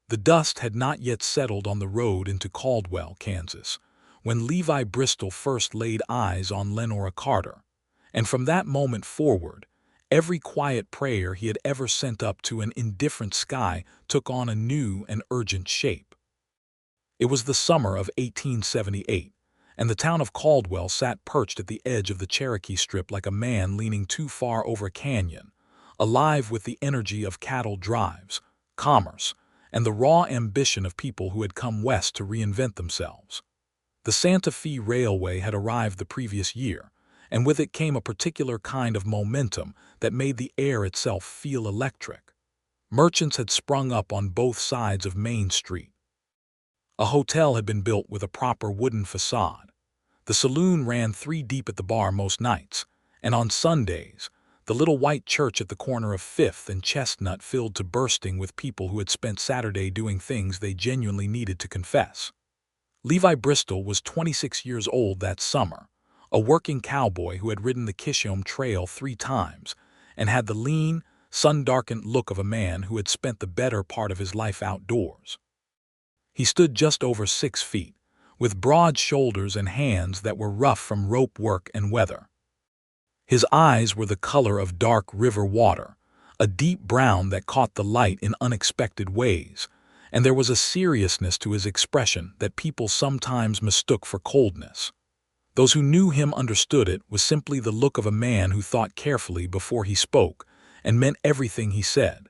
The dust had not yet settled on the road into Caldwell, Kansas, when Levi Bristol first laid eyes on Lenora Carter, and from that moment forward, every quiet prayer he had ever sent up to an indifferent sky took on a new and urgent shape. It was the summer of 1878, and the town of Caldwell sat perched at the edge of the Cherokee Strip like a man leaning too far over a canyon, alive with the energy of cattle drives, commerce, and the raw ambition of people who had come west to reinvent themselves. The Santa Fe Railway had arrived the previous year, and with it came a particular kind of momentum that made the air itself feel electric. Merchants had sprung up on both sides of Main Street. A hotel had been built with a proper wooden facade. The saloon ran 3 deep at the bar most nights, and on Sundays, the little white church at the corner of 5th and Chestnut filled to bursting with people who had spent Saturday doing things they genuinely needed to confess. Levi Bristol was 26 years old that summer, a working cowboy who had ridden the Kishome Trail 3 times and had the lean, sun-darkened look of a man who had spent the better part of his life outdoors. He stood just over 6 feet, with broad shoulders and hands that were rough from rope work and weather. His eyes were the color of dark river water, a deep brown that caught the light in unexpected ways, and there was a seriousness to his expression that people sometimes mistook for coldness. Those who knew him understood it was simply the look of a man who thought carefully before he spoke and meant everything he said.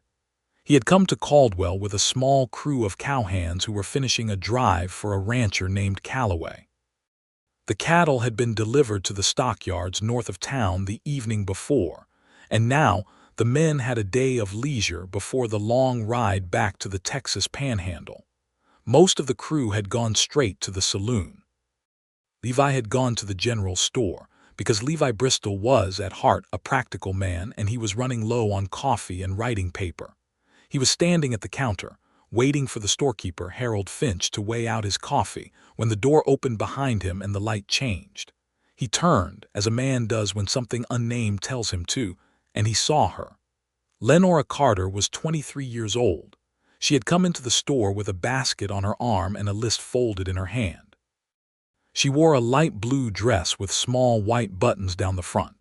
He had come to Caldwell with a small crew of cowhands who were finishing a drive for a rancher named Cowboy. The cattle had been delivered to the stockyards north of town the evening before, and now the men had a day of leisure before the long ride back to the Texas Panhandle. Most of the crew had gone straight to the saloon. Levi had gone to the general store, because Levi Bristol was, at heart, a practical man, and he was running low on coffee and writing paper. He was standing at the counter, waiting for the storekeeper, Harold Finch, to weigh out his coffee, when the door opened behind him and the light changed. He turned, as a man does when something unnamed tells him to, and he saw her. Lenora Carter was 23 years old. She had come into the store with a basket on her arm and a list folded in her hand. She wore a light blue dress with small white buttons down the front,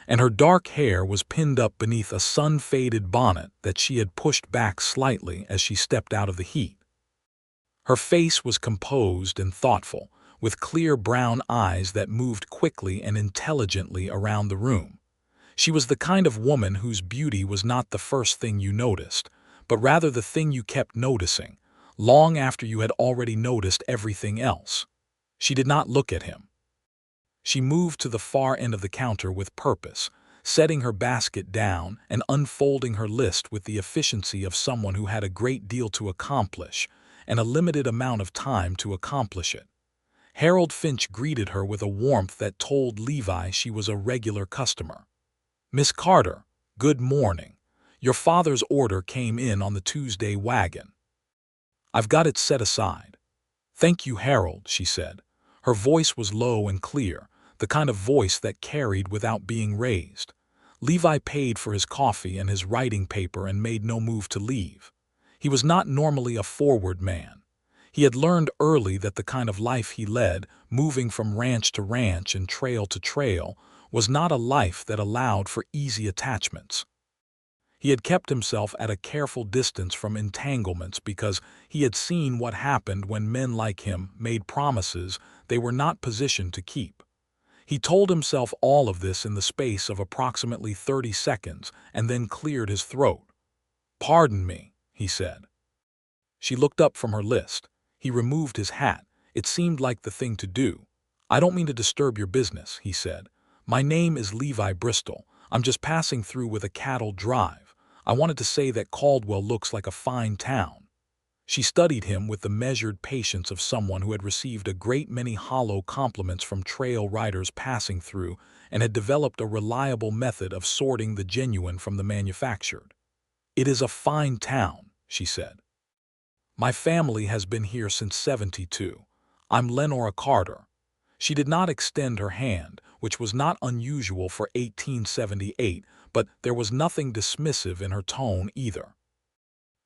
and her dark hair was pinned up beneath a sun-faded bonnet that she had pushed back slightly as she stepped out of the heat. Her face was composed and thoughtful, with clear brown eyes that moved quickly and intelligently around the room. She was the kind of woman whose beauty was not the first thing you noticed, but rather the thing you kept noticing, long after you had already noticed everything else. She did not look at him. She moved to the far end of the counter with purpose, setting her basket down and unfolding her list with the efficiency of someone who had a great deal to accomplish and a limited amount of time to accomplish it. Harold Finch greeted her with a warmth that told Levi she was a regular customer. "Miss Carter, good morning. Your father's order came in on the Tuesday wagon. I've got it set aside." "Thank you, Harold," she said. Her voice was low and clear, the kind of voice that carried without being raised. Levi paid for his coffee and his writing paper and made no move to leave. He was not normally a forward man. He had learned early that the kind of life he led, moving from ranch to ranch and trail to trail, was not a life that allowed for easy attachments. He had kept himself at a careful distance from entanglements because he had seen what happened when men like him made promises they were not positioned to keep. He told himself all of this in the space of approximately 30 seconds and then cleared his throat. "Pardon me," he said. She looked up from her list. He removed his hat. It seemed like the thing to do. "I don't mean to disturb your business," he said. "My name is Levi Bristol. I'm just passing through with a cattle drive. I wanted to say that Caldwell looks like a fine town." She studied him with the measured patience of someone who had received a great many hollow compliments from trail riders passing through and had developed a reliable method of sorting the genuine from the manufactured. "It is a fine town," she said. "My family has been here since '72. I'm Lenora Carter." She did not extend her hand, which was not unusual for 1878, but there was nothing dismissive in her tone either.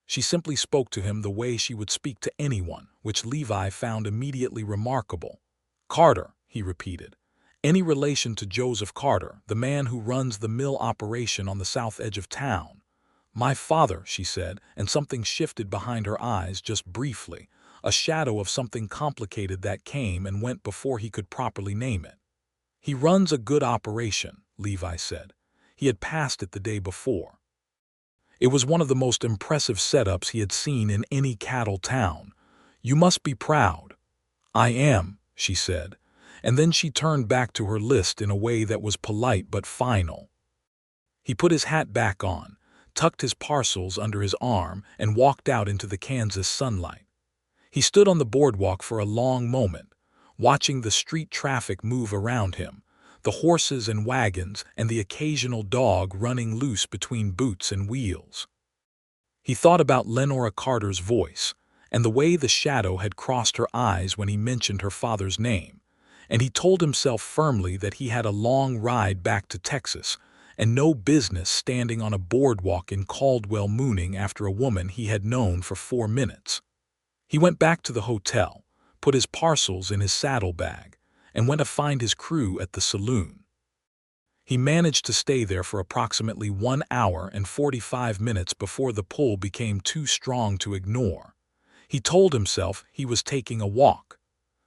She simply spoke to him the way she would speak to anyone, which Levi found immediately remarkable. "Carter," he repeated. "Any relation to Joseph Carter, the man who runs the mill operation on the south edge of town?" "My father," she said, and something shifted behind her eyes just briefly, a shadow of something complicated that came and went before he could properly name it. "He runs a good operation," Levi said. He had passed it the day before. It was one of the most impressive setups he had seen in any cattle town. "You must be proud." "I am," she said, and then she turned back to her list in a way that was polite but final. He put his hat back on, tucked his parcels under his arm, and walked out into the Kansas sunlight. He stood on the boardwalk for a long moment, watching the street traffic move around him, the horses and wagons and the occasional dog running loose between boots and wheels. He thought about Lenora Carter's voice, and the way the shadow had crossed her eyes when he mentioned her father's name, and he told himself firmly that he had a long ride back to Texas, and no business standing on a boardwalk in Caldwell mooning after a woman he had known for 4 minutes. He went back to the hotel, put his parcels in his saddlebag, and went to find his crew at the saloon. He managed to stay there for approximately 1 hour and 45 minutes before the pull became too strong to ignore. He told himself he was taking a walk.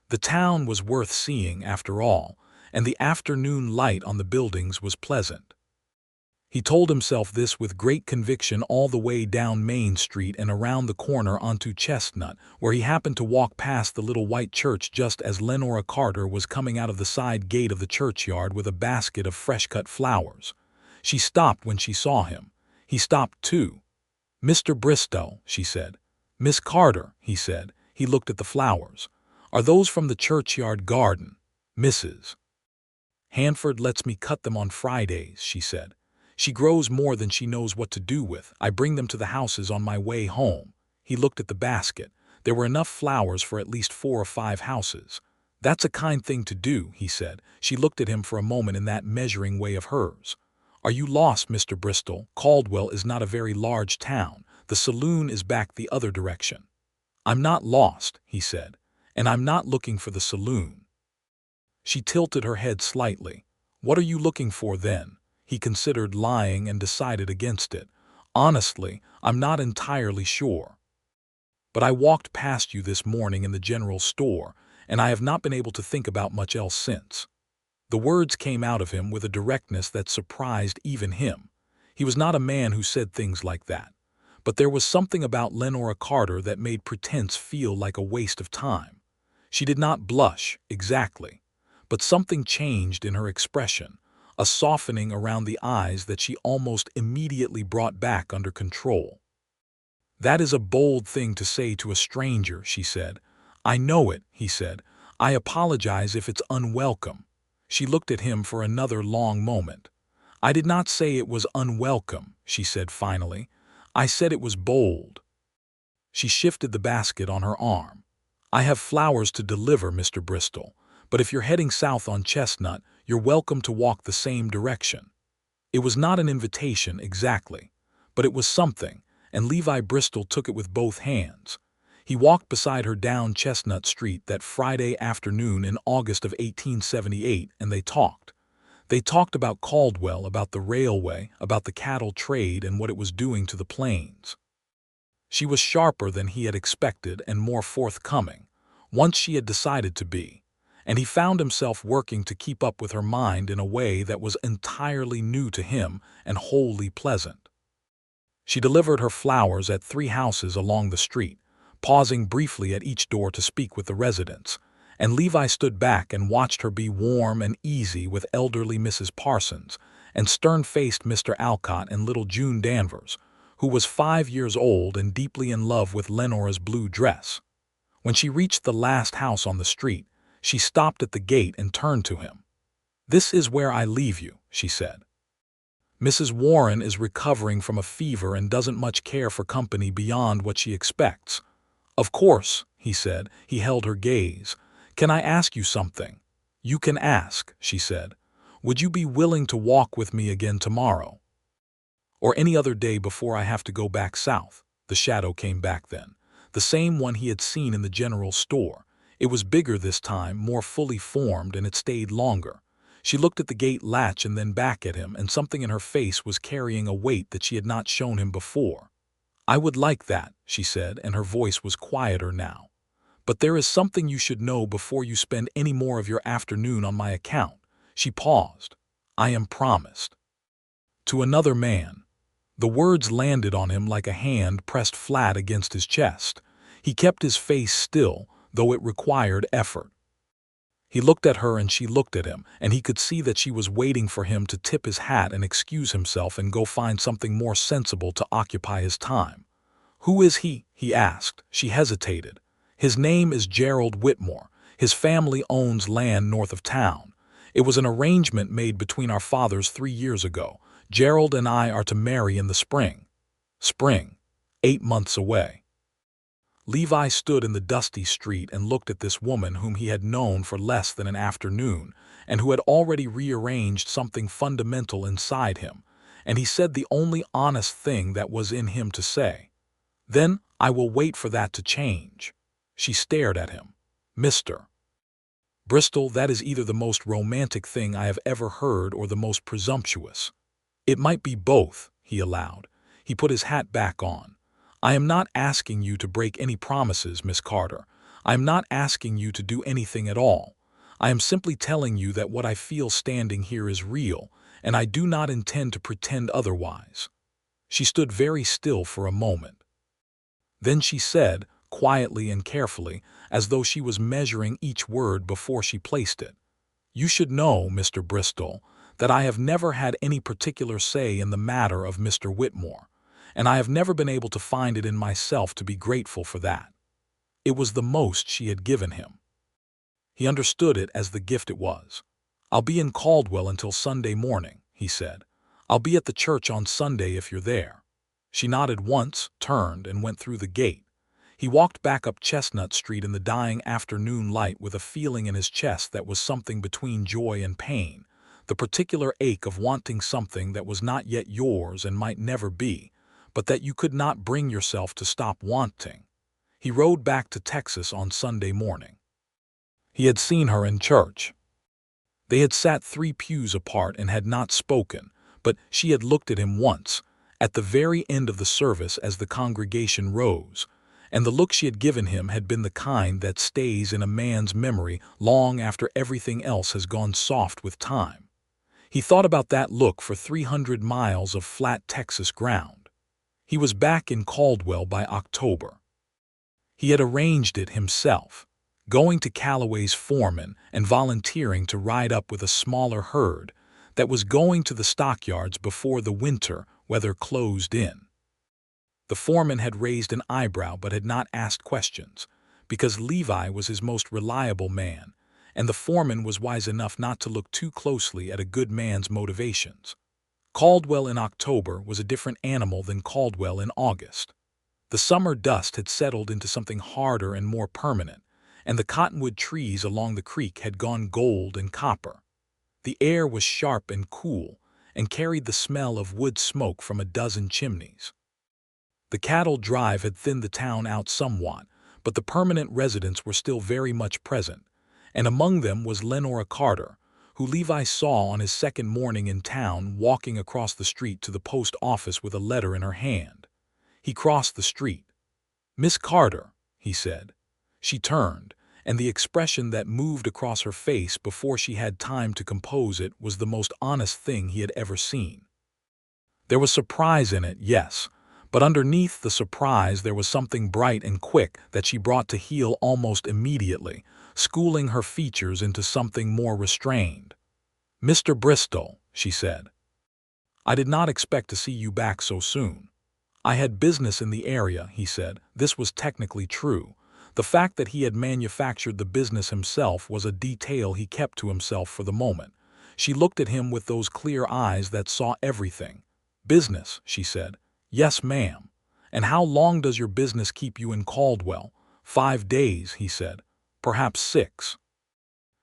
The town was worth seeing after all, and the afternoon light on the buildings was pleasant. He told himself this with great conviction all the way down Main Street and around the corner onto Chestnut, where he happened to walk past the little white church just as Lenora Carter was coming out of the side gate of the churchyard with a basket of fresh-cut flowers. She stopped when she saw him. He stopped too. "Mr. Bristol," she said. "Miss Carter," he said. He looked at the flowers. "Are those from the churchyard garden, Mrs. Hanford lets me cut them on Fridays," she said. "She grows more than she knows what to do with. I bring them to the houses on my way home." He looked at the basket. There were enough flowers for at least 4 or 5 houses. "That's a kind thing to do," he said. She looked at him for a moment in that measuring way of hers. "Are you lost, Mr. Bristol? Caldwell is not a very large town. The saloon is back the other direction." "I'm not lost," he said, "and I'm not looking for the saloon." She tilted her head slightly. "What are you looking for then?" He considered lying and decided against it. "Honestly, I'm not entirely sure. But I walked past you this morning in the general store, and I have not been able to think about much else since." The words came out of him with a directness that surprised even him. He was not a man who said things like that. But there was something about Lenora Carter that made pretense feel like a waste of time. She did not blush, exactly, but something changed in her expression, a softening around the eyes that she almost immediately brought back under control. "That is a bold thing to say to a stranger," she said. "I know it," he said. "I apologize if it's unwelcome." She looked at him for another long moment. "I did not say it was unwelcome," she said finally. "I said it was bold." She shifted the basket on her arm. "I have flowers to deliver, Mr. Bristol, but if you're heading south on Chestnut, you're welcome to walk the same direction." It was not an invitation exactly, but it was something, and Levi Bristol took it with both hands. He walked beside her down Chestnut Street that Friday afternoon in August of 1878, and they talked. They talked about Caldwell, about the railway, about the cattle trade and what it was doing to the plains. She was sharper than he had expected and more forthcoming, once she had decided to be, and he found himself working to keep up with her mind in a way that was entirely new to him and wholly pleasant. She delivered her flowers at 3 houses along the street, pausing briefly at each door to speak with the residents, and Levi stood back and watched her be warm and easy with elderly Mrs. Parsons and stern-faced Mr. Alcott and little June Danvers, who was 5 years old and deeply in love with Lenora's blue dress. When she reached the last house on the street, she stopped at the gate and turned to him. "This is where I leave you," she said. "Mrs. Warren is recovering from a fever and doesn't much care for company beyond what she expects." "Of course," he said. He held her gaze. "Can I ask you something?" "You can ask," she said. "Would you be willing to walk with me again tomorrow? Or any other day before I have to go back south?" The shadow came back then, the same one he had seen in the general store. It was bigger this time, more fully formed, and it stayed longer. She looked at the gate latch and then back at him, and something in her face was carrying a weight that she had not shown him before. "I would like that," she said, and her voice was quieter now. "But there is something you should know before you spend any more of your afternoon on my account." She paused. "I am promised." To another man. The words landed on him like a hand pressed flat against his chest. He kept his face still, though it required effort. He looked at her and she looked at him, and he could see that she was waiting for him to tip his hat and excuse himself and go find something more sensible to occupy his time. "Who is he?" he asked. She hesitated. "His name is Gerald Whitmore. His family owns land north of town. It was an arrangement made between our fathers 3 years ago. Gerald and I are to marry in the spring." Spring. 8 months away. Levi stood in the dusty street and looked at this woman whom he had known for less than an afternoon, and who had already rearranged something fundamental inside him, and he said the only honest thing that was in him to say. "Then I will wait for that to change." She stared at him. "Mr. Bristol, that is either the most romantic thing I have ever heard or the most presumptuous." "It might be both," he allowed. He put his hat back on. "I am not asking you to break any promises, Miss Carter. I am not asking you to do anything at all. I am simply telling you that what I feel standing here is real, and I do not intend to pretend otherwise." She stood very still for a moment. Then she said, quietly and carefully, as though she was measuring each word before she placed it, "You should know, Mr. Bristol, that I have never had any particular say in the matter of Mr. Whitmore, and I have never been able to find it in myself to be grateful for that." It was the most she had given him. He understood it as the gift it was. "I'll be in Caldwell until Sunday morning," he said. "I'll be at the church on Sunday if you're there." She nodded once, turned, and went through the gate. He walked back up Chestnut Street in the dying afternoon light with a feeling in his chest that was something between joy and pain, the particular ache of wanting something that was not yet yours and might never be, but that you could not bring yourself to stop wanting. He rode back to Texas on Sunday morning. He had seen her in church. They had sat 3 pews apart and had not spoken, but she had looked at him once, at the very end of the service as the congregation rose, and the look she had given him had been the kind that stays in a man's memory long after everything else has gone soft with time. He thought about that look for 300 miles of flat Texas ground. He was back in Caldwell by October. He had arranged it himself, going to Calloway's foreman and volunteering to ride up with a smaller herd that was going to the stockyards before the winter weather closed in. The foreman had raised an eyebrow but had not asked questions, because Levi was his most reliable man, and the foreman was wise enough not to look too closely at a good man's motivations. Caldwell in October was a different animal than Caldwell in August. The summer dust had settled into something harder and more permanent, and the cottonwood trees along the creek had gone gold and copper. The air was sharp and cool, and carried the smell of wood smoke from a dozen chimneys. The cattle drive had thinned the town out somewhat, but the permanent residents were still very much present, and among them was Lenora Carter, who Levi saw on his second morning in town walking across the street to the post office with a letter in her hand. He crossed the street. "Miss Carter," he said. She turned, and the expression that moved across her face before she had time to compose it was the most honest thing he had ever seen. There was surprise in it, yes, but underneath the surprise there was something bright and quick that she brought to heel almost immediately, schooling her features into something more restrained. "Mr. Bristol," she said, "I did not expect to see you back so soon." "I had business in the area," he said. This was technically true. The fact that he had manufactured the business himself was a detail he kept to himself for the moment. She looked at him with those clear eyes that saw everything. "Business," she said. "Yes, ma'am." "And how long does your business keep you in Caldwell?" 5 days, he said. "Perhaps 6.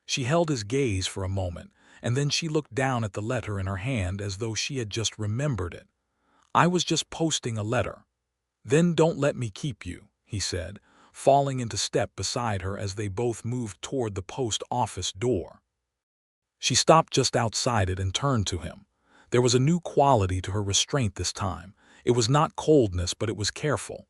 She held his gaze for a moment, and then she looked down at the letter in her hand as though she had just remembered it. "I was just posting a letter." Then don't let me keep you, he said, falling into step beside her as they both moved toward the post office door. She stopped just outside it and turned to him. There was a new quality to her restraint this time. It was not coldness, but it was careful.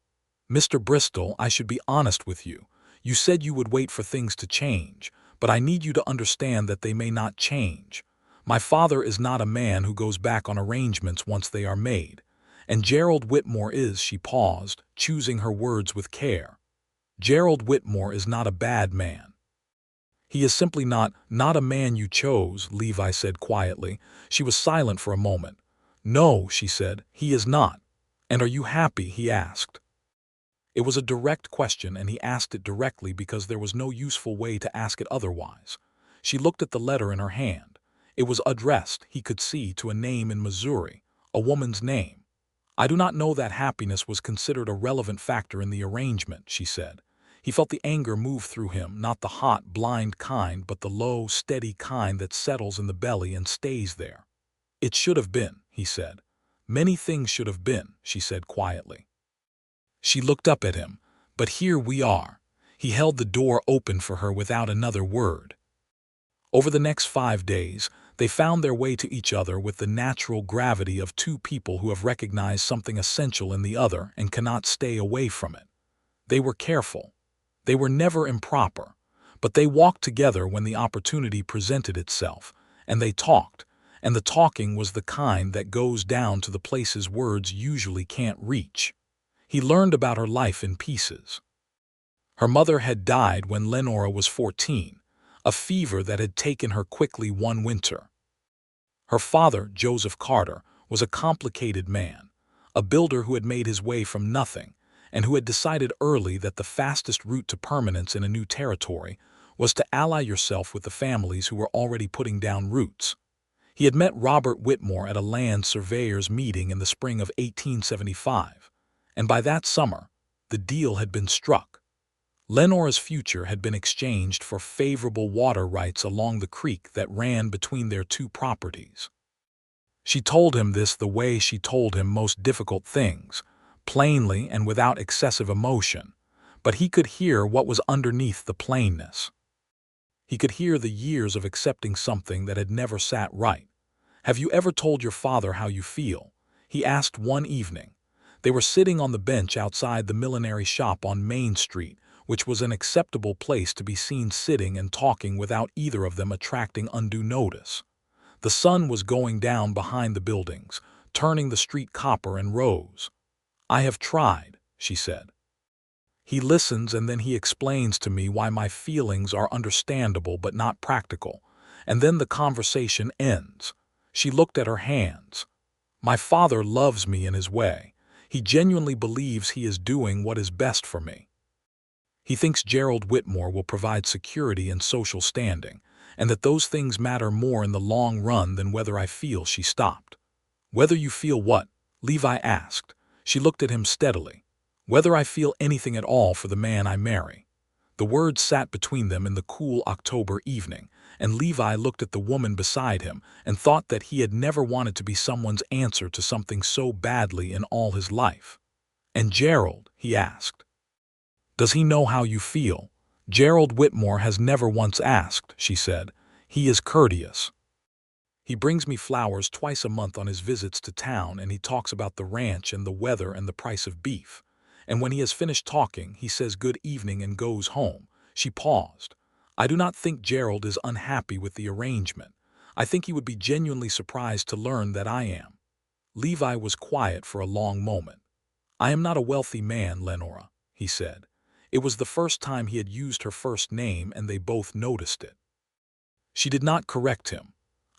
Mr. Bristol, I should be honest with you. You said you would wait for things to change, but I need you to understand that they may not change. My father is not a man who goes back on arrangements once they are made. And Gerald Whitmore is, she paused, choosing her words with care. Gerald Whitmore is not a bad man. He is simply not a man you chose, Levi said quietly. She was silent for a moment. No, she said, he is not. And are you happy, he asked. It was a direct question, and he asked it directly because there was no useful way to ask it otherwise. She looked at the letter in her hand. It was addressed, he could see, to a name in Missouri, a woman's name. I do not know that happiness was considered a relevant factor in the arrangement, she said. He felt the anger move through him, not the hot, blind kind, but the low, steady kind that settles in the belly and stays there. It should have been, he said. Many things should have been, she said quietly. She looked up at him. But here we are. He held the door open for her without another word. Over the next 5 days, they found their way to each other with the natural gravity of two people who have recognized something essential in the other and cannot stay away from it. They were careful. They were never improper, but they walked together when the opportunity presented itself, and they talked, and the talking was the kind that goes down to the places words usually can't reach. He learned about her life in pieces. Her mother had died when Lenora was 14, a fever that had taken her quickly one winter. Her father, Joseph Carter, was a complicated man, a builder who had made his way from nothing, and who had decided early that the fastest route to permanence in a new territory was to ally yourself with the families who were already putting down roots. He had met Robert Whitmore at a land surveyors meeting in the spring of 1875, and by that summer, the deal had been struck. Lenora's future had been exchanged for favorable water rights along the creek that ran between their two properties. She told him this the way she told him most difficult things, plainly and without excessive emotion, but he could hear what was underneath the plainness. He could hear the years of accepting something that had never sat right. "Have you ever told your father how you feel?" he asked one evening. They were sitting on the bench outside the millinery shop on Main Street, which was an acceptable place to be seen sitting and talking without either of them attracting undue notice. The sun was going down behind the buildings, turning the street copper and rose. "I have tried," she said. He listens, and then he explains to me why my feelings are understandable but not practical, and then the conversation ends. She looked at her hands. "My father loves me in his way. He genuinely believes he is doing what is best for me. He thinks Gerald Whitmore will provide security and social standing, and that those things matter more in the long run than whether I feel." She stopped. "Whether you feel what?" Levi asked. She looked at him steadily. "Whether I feel anything at all for the man I marry." The words sat between them in the cool October evening, and Levi looked at the woman beside him and thought that he had never wanted to be someone's answer to something so badly in all his life. "And Gerald?" he asked. "Does he know how you feel?" "Gerald Whitmore has never once asked," she said. "He is courteous. He brings me flowers twice a month on his visits to town, and he talks about the ranch and the weather and the price of beef. And when he has finished talking, he says good evening and goes home." She paused. "I do not think Gerald is unhappy with the arrangement. I think he would be genuinely surprised to learn that I am." Levi was quiet for a long moment. "I am not a wealthy man, Lenora," he said. It was the first time he had used her first name, and they both noticed it. She did not correct him.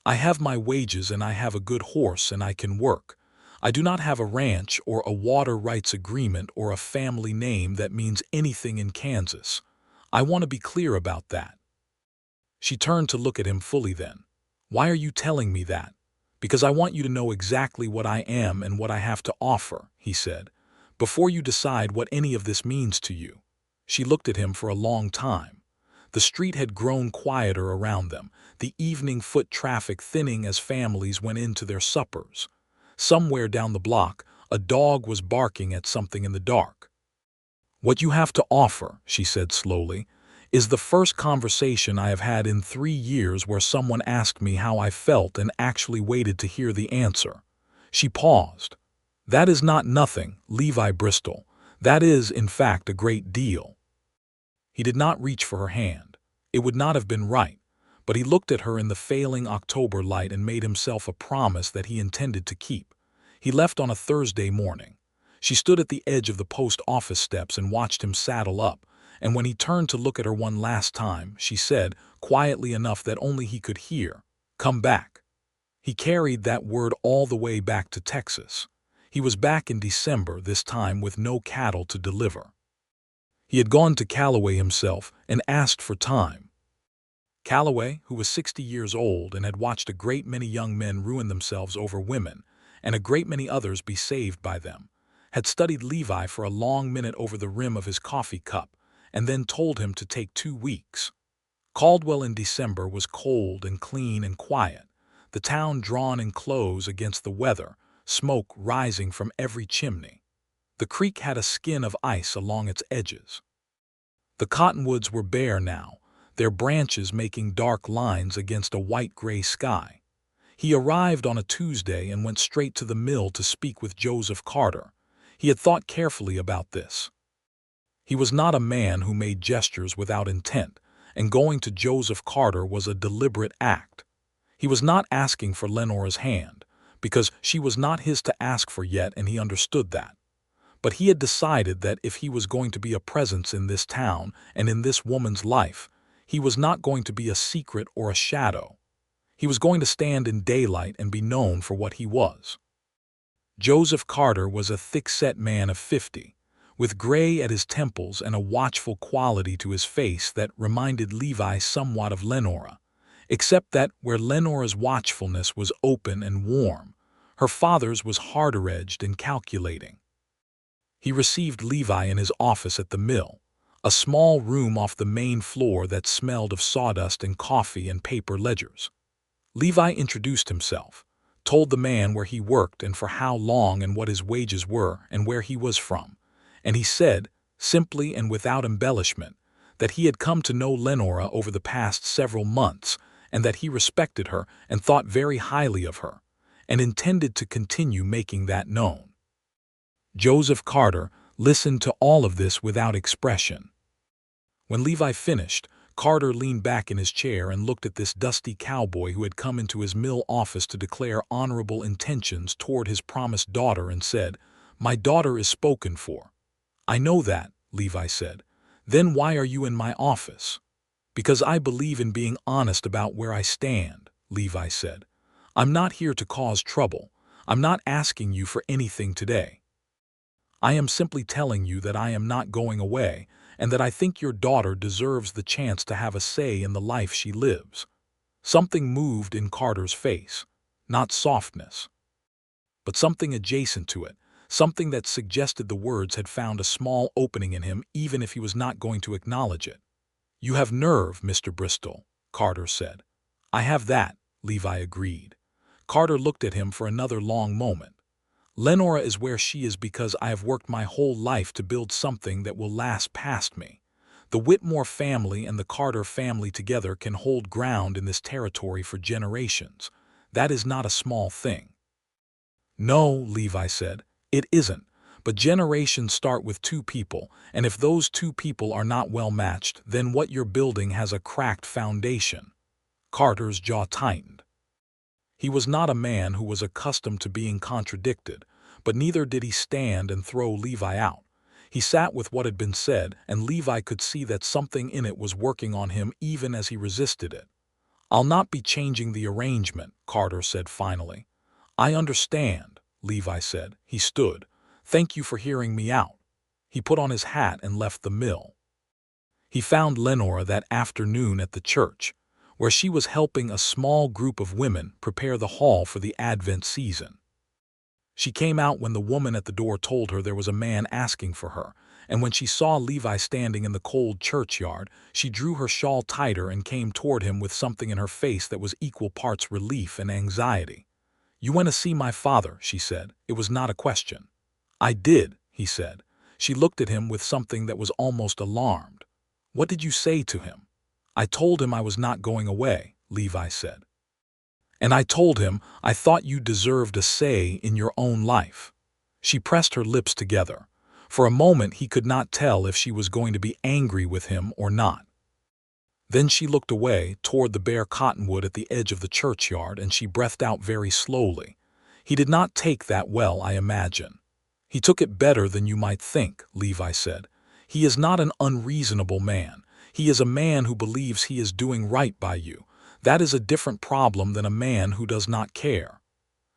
"I have my wages, and I have a good horse, and I can work. I do not have a ranch or a water rights agreement or a family name that means anything in Kansas. I want to be clear about that." She turned to look at him fully then. "Why are you telling me that?" "Because I want you to know exactly what I am and what I have to offer," he said, "before you decide what any of this means to you." She looked at him for a long time. The street had grown quieter around them, the evening foot traffic thinning as families went in to their suppers. Somewhere down the block, A dog was barking at something in the dark. "What you have to offer," she said slowly, "is the first conversation I have had in 3 years where someone asked me how I felt and actually waited to hear the answer." She paused. "That is not nothing, Levi Bristol. That is, in fact, a great deal." He did not reach for her hand. It would not have been right, but he looked at her in the failing October light and made himself a promise that he intended to keep. He left on a Thursday morning. She stood at the edge of the post office steps and watched him saddle up, and when he turned to look at her one last time, she said, quietly enough that only he could hear, "Come back." He carried that word all the way back to Texas. He was back in December, this time with no cattle to deliver. He had gone to Calloway himself and asked for time. Calloway, who was 60 years old and had watched a great many young men ruin themselves over women, and a great many others be saved by them, had studied Levi for a long minute over the rim of his coffee cup, and then told him to take 2 weeks. Caldwell in December was cold and clean and quiet, the town drawn in close against the weather, smoke rising from every chimney. The creek had a skin of ice along its edges. The cottonwoods were bare now, their branches making dark lines against a white-gray sky. He arrived on a Tuesday and went straight to the mill to speak with Joseph Carter. He had thought carefully about this. He was not a man who made gestures without intent, and going to Joseph Carter was a deliberate act. He was not asking for Lenora's hand, because she was not his to ask for yet, and he understood that. But he had decided that if he was going to be a presence in this town and in this woman's life, he was not going to be a secret or a shadow. He was going to stand in daylight and be known for what he was. Joseph Carter was a thick-set man of 50, with gray at his temples and a watchful quality to his face that reminded Levi somewhat of Lenora, except that where Lenora's watchfulness was open and warm, her father's was harder-edged and calculating. He received Levi in his office at the mill, a small room off the main floor that smelled of sawdust and coffee and paper ledgers. Levi introduced himself, told the man where he worked and for how long and what his wages were and where he was from, and he said, simply and without embellishment, that he had come to know Lenora over the past several months and that he respected her and thought very highly of her, and intended to continue making that known. Joseph Carter listened to all of this without expression. When Levi finished, Carter leaned back in his chair and looked at this dusty cowboy who had come into his mill office to declare honorable intentions toward his promised daughter and said, "My daughter is spoken for." "I know that," Levi said. "Then why are you in my office?" "Because I believe in being honest about where I stand," Levi said. "I'm not here to cause trouble. I'm not asking you for anything today. I am simply telling you that I am not going away, and that I think your daughter deserves the chance to have a say in the life she lives." Something moved in Carter's face, not softness, but something adjacent to it, something that suggested the words had found a small opening in him even if he was not going to acknowledge it. "You have nerve, Mr. Bristol," Carter said. "I have that," Levi agreed. Carter looked at him for another long moment. "Lenora is where she is because I have worked my whole life to build something that will last past me. The Whitmore family and the Carter family together can hold ground in this territory for generations. That is not a small thing." "No," Levi said, "it isn't. But generations start with 2 people, and if those 2 people are not well matched, then what you're building has a cracked foundation." Carter's jaw tightened. He was not a man who was accustomed to being contradicted, but neither did he stand and throw Levi out. He sat with what had been said, and Levi could see that something in it was working on him even as he resisted it. "I'll not be changing the arrangement," Carter said finally. "I understand," Levi said. He stood. "Thank you for hearing me out." He put on his hat and left the mill. He found Lenora that afternoon at the church, where she was helping a small group of women prepare the hall for the Advent season. She came out when the woman at the door told her there was a man asking for her, and when she saw Levi standing in the cold churchyard, she drew her shawl tighter and came toward him with something in her face that was equal parts relief and anxiety. "You went to see my father," she said. "It was not a question." "I did," he said. She looked at him with something that was almost alarmed. "What did you say to him?" "I told him I was not going away," Levi said. "And I told him I thought you deserved a say in your own life." She pressed her lips together. For a moment he could not tell if she was going to be angry with him or not. Then she looked away toward the bare cottonwood at the edge of the churchyard, and she breathed out very slowly. "He did not take that well, I imagine." "He took it better than you might think," Levi said. "He is not an unreasonable man. He is a man who believes he is doing right by you. That is a different problem than a man who does not care."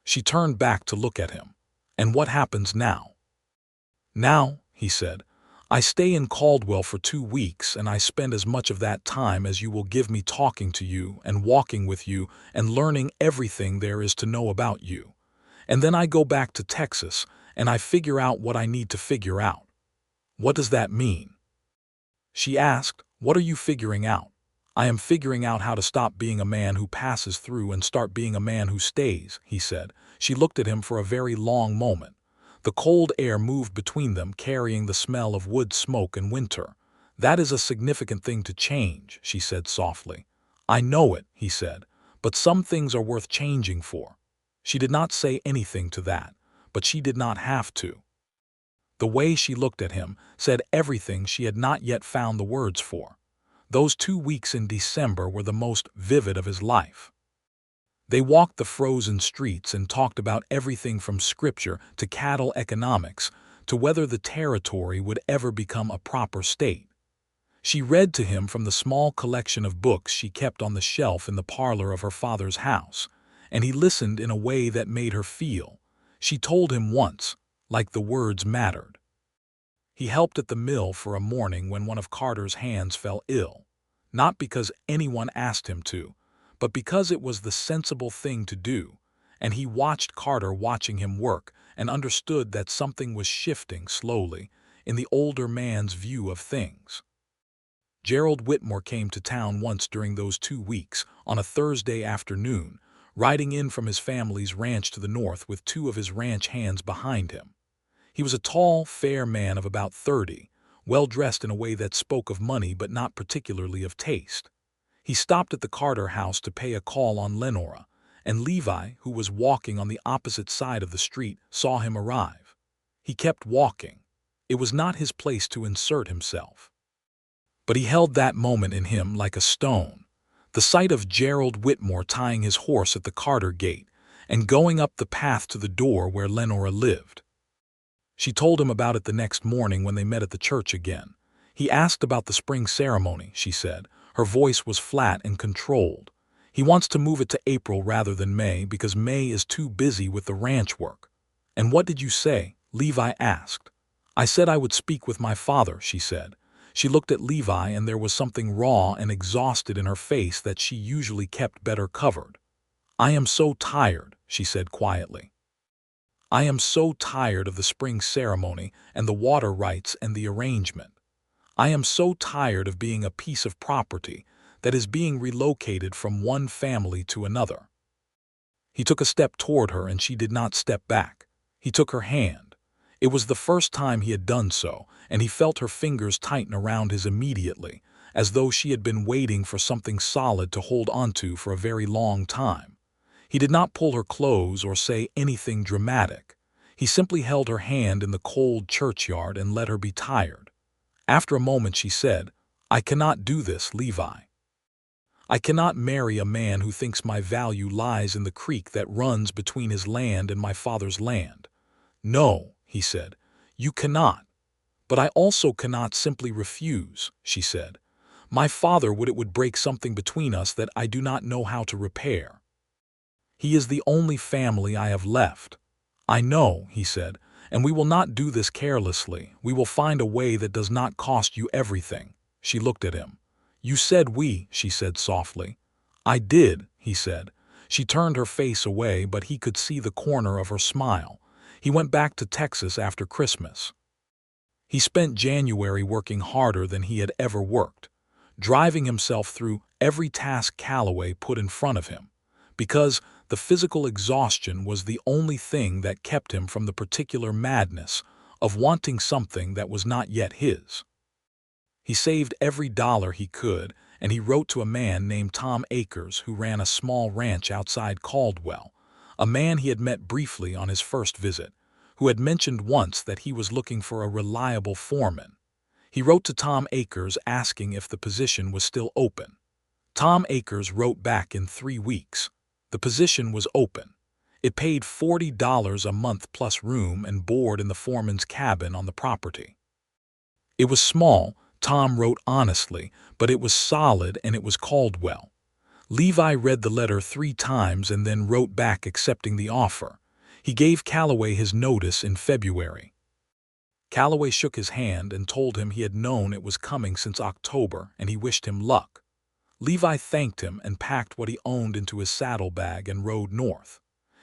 She turned back to look at him. "And what happens now?" "Now," he said, "I stay in Caldwell for 2 weeks, and I spend as much of that time as you will give me talking to you and walking with you and learning everything there is to know about you. And then I go back to Texas, and I figure out what I need to figure out." "What does that mean?" she asked. "What are you figuring out?" "I am figuring out how to stop being a man who passes through and start being a man who stays," he said. She looked at him for a very long moment. The cold air moved between them, carrying the smell of wood smoke and winter. "That is a significant thing to change," she said softly. "I know it," he said, "but some things are worth changing for." She did not say anything to that, but she did not have to. The way she looked at him said everything she had not yet found the words for. Those 2 weeks in December were the most vivid of his life. They walked the frozen streets and talked about everything from scripture to cattle economics to whether the territory would ever become a proper state. She read to him from the small collection of books she kept on the shelf in the parlor of her father's house, and he listened in a way that made her feel. She told him once, like the words mattered. He helped at the mill for a morning when one of Carter's hands fell ill, not because anyone asked him to, but because it was the sensible thing to do, and he watched Carter watching him work and understood that something was shifting slowly in the older man's view of things. Gerald Whitmore came to town once during those 2 weeks, on a Thursday afternoon, riding in from his family's ranch to the north with 2 of his ranch hands behind him. He was a tall, fair man of about 30, well-dressed in a way that spoke of money but not particularly of taste. He stopped at the Carter house to pay a call on Lenora, and Levi, who was walking on the opposite side of the street, saw him arrive. He kept walking. It was not his place to insert himself. But he held that moment in him like a stone. The sight of Gerald Whitmore tying his horse at the Carter gate and going up the path to the door where Lenora lived. She told him about it the next morning when they met at the church again. "He asked about the spring ceremony," she said. Her voice was flat and controlled. "He wants to move it to April rather than May because May is too busy with the ranch work." "And what did you say?" Levi asked. "I said I would speak with my father," she said. She looked at Levi, and there was something raw and exhausted in her face that she usually kept better covered. "I am so tired," she said quietly. "I am so tired of the spring ceremony and the water rights and the arrangement. I am so tired of being a piece of property that is being relocated from one family to another." He took a step toward her, and she did not step back. He took her hand. It was the first time he had done so, and he felt her fingers tighten around his immediately, as though she had been waiting for something solid to hold onto for a very long time. He did not pull her close or say anything dramatic. He simply held her hand in the cold churchyard and let her be tired. After a moment she said, "I cannot do this, Levi. I cannot marry a man who thinks my value lies in the creek that runs between his land and my father's land." "No," he said, "you cannot. But I also cannot simply refuse," she said. "My father would break something between us that I do not know how to repair. He is the only family I have left." "I know," he said, "and we will not do this carelessly. We will find a way that does not cost you everything." She looked at him. "You said we," she said softly. "I did," he said. She turned her face away, but he could see the corner of her smile. He went back to Texas after Christmas. He spent January working harder than he had ever worked, driving himself through every task Calloway put in front of him, because the physical exhaustion was the only thing that kept him from the particular madness of wanting something that was not yet his. He saved every dollar he could, and he wrote to a man named Tom Akers who ran a small ranch outside Caldwell, a man he had met briefly on his first visit, who had mentioned once that he was looking for a reliable foreman. He wrote to Tom Akers asking if the position was still open. Tom Akers wrote back in 3 weeks. The position was open. It paid $40 a month plus room and board in the foreman's cabin on the property. It was small, Tom wrote honestly, but it was solid and it was Caldwell. Levi read the letter 3 times and then wrote back accepting the offer. He gave Calloway his notice in February. Calloway shook his hand and told him he had known it was coming since October and he wished him luck. Levi thanked him and packed what he owned into his saddlebag and rode north.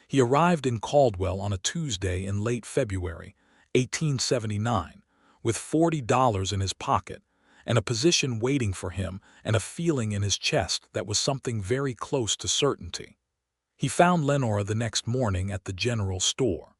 He arrived in Caldwell on a Tuesday in late February, 1879, with $40 in his pocket, and a position waiting for him and a feeling in his chest that was something very close to certainty. He found Lenora the next morning at the general store.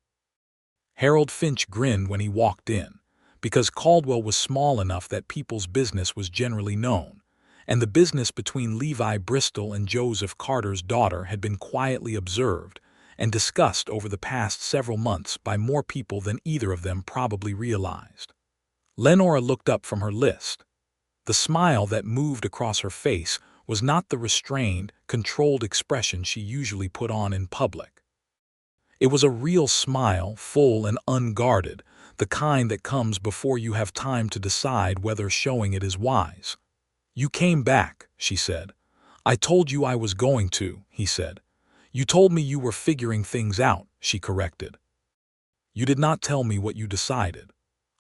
Harold Finch grinned when he walked in, because Caldwell was small enough that people's business was generally known, and the business between Levi Bristol and Joseph Carter's daughter had been quietly observed and discussed over the past several months by more people than either of them probably realized. Lenora looked up from her list. The smile that moved across her face was not the restrained, controlled expression she usually put on in public. It was a real smile, full and unguarded, the kind that comes before you have time to decide whether showing it is wise. "You came back," she said. "I told you I was going to," he said. "You told me you were figuring things out," she corrected. "You did not tell me what you decided."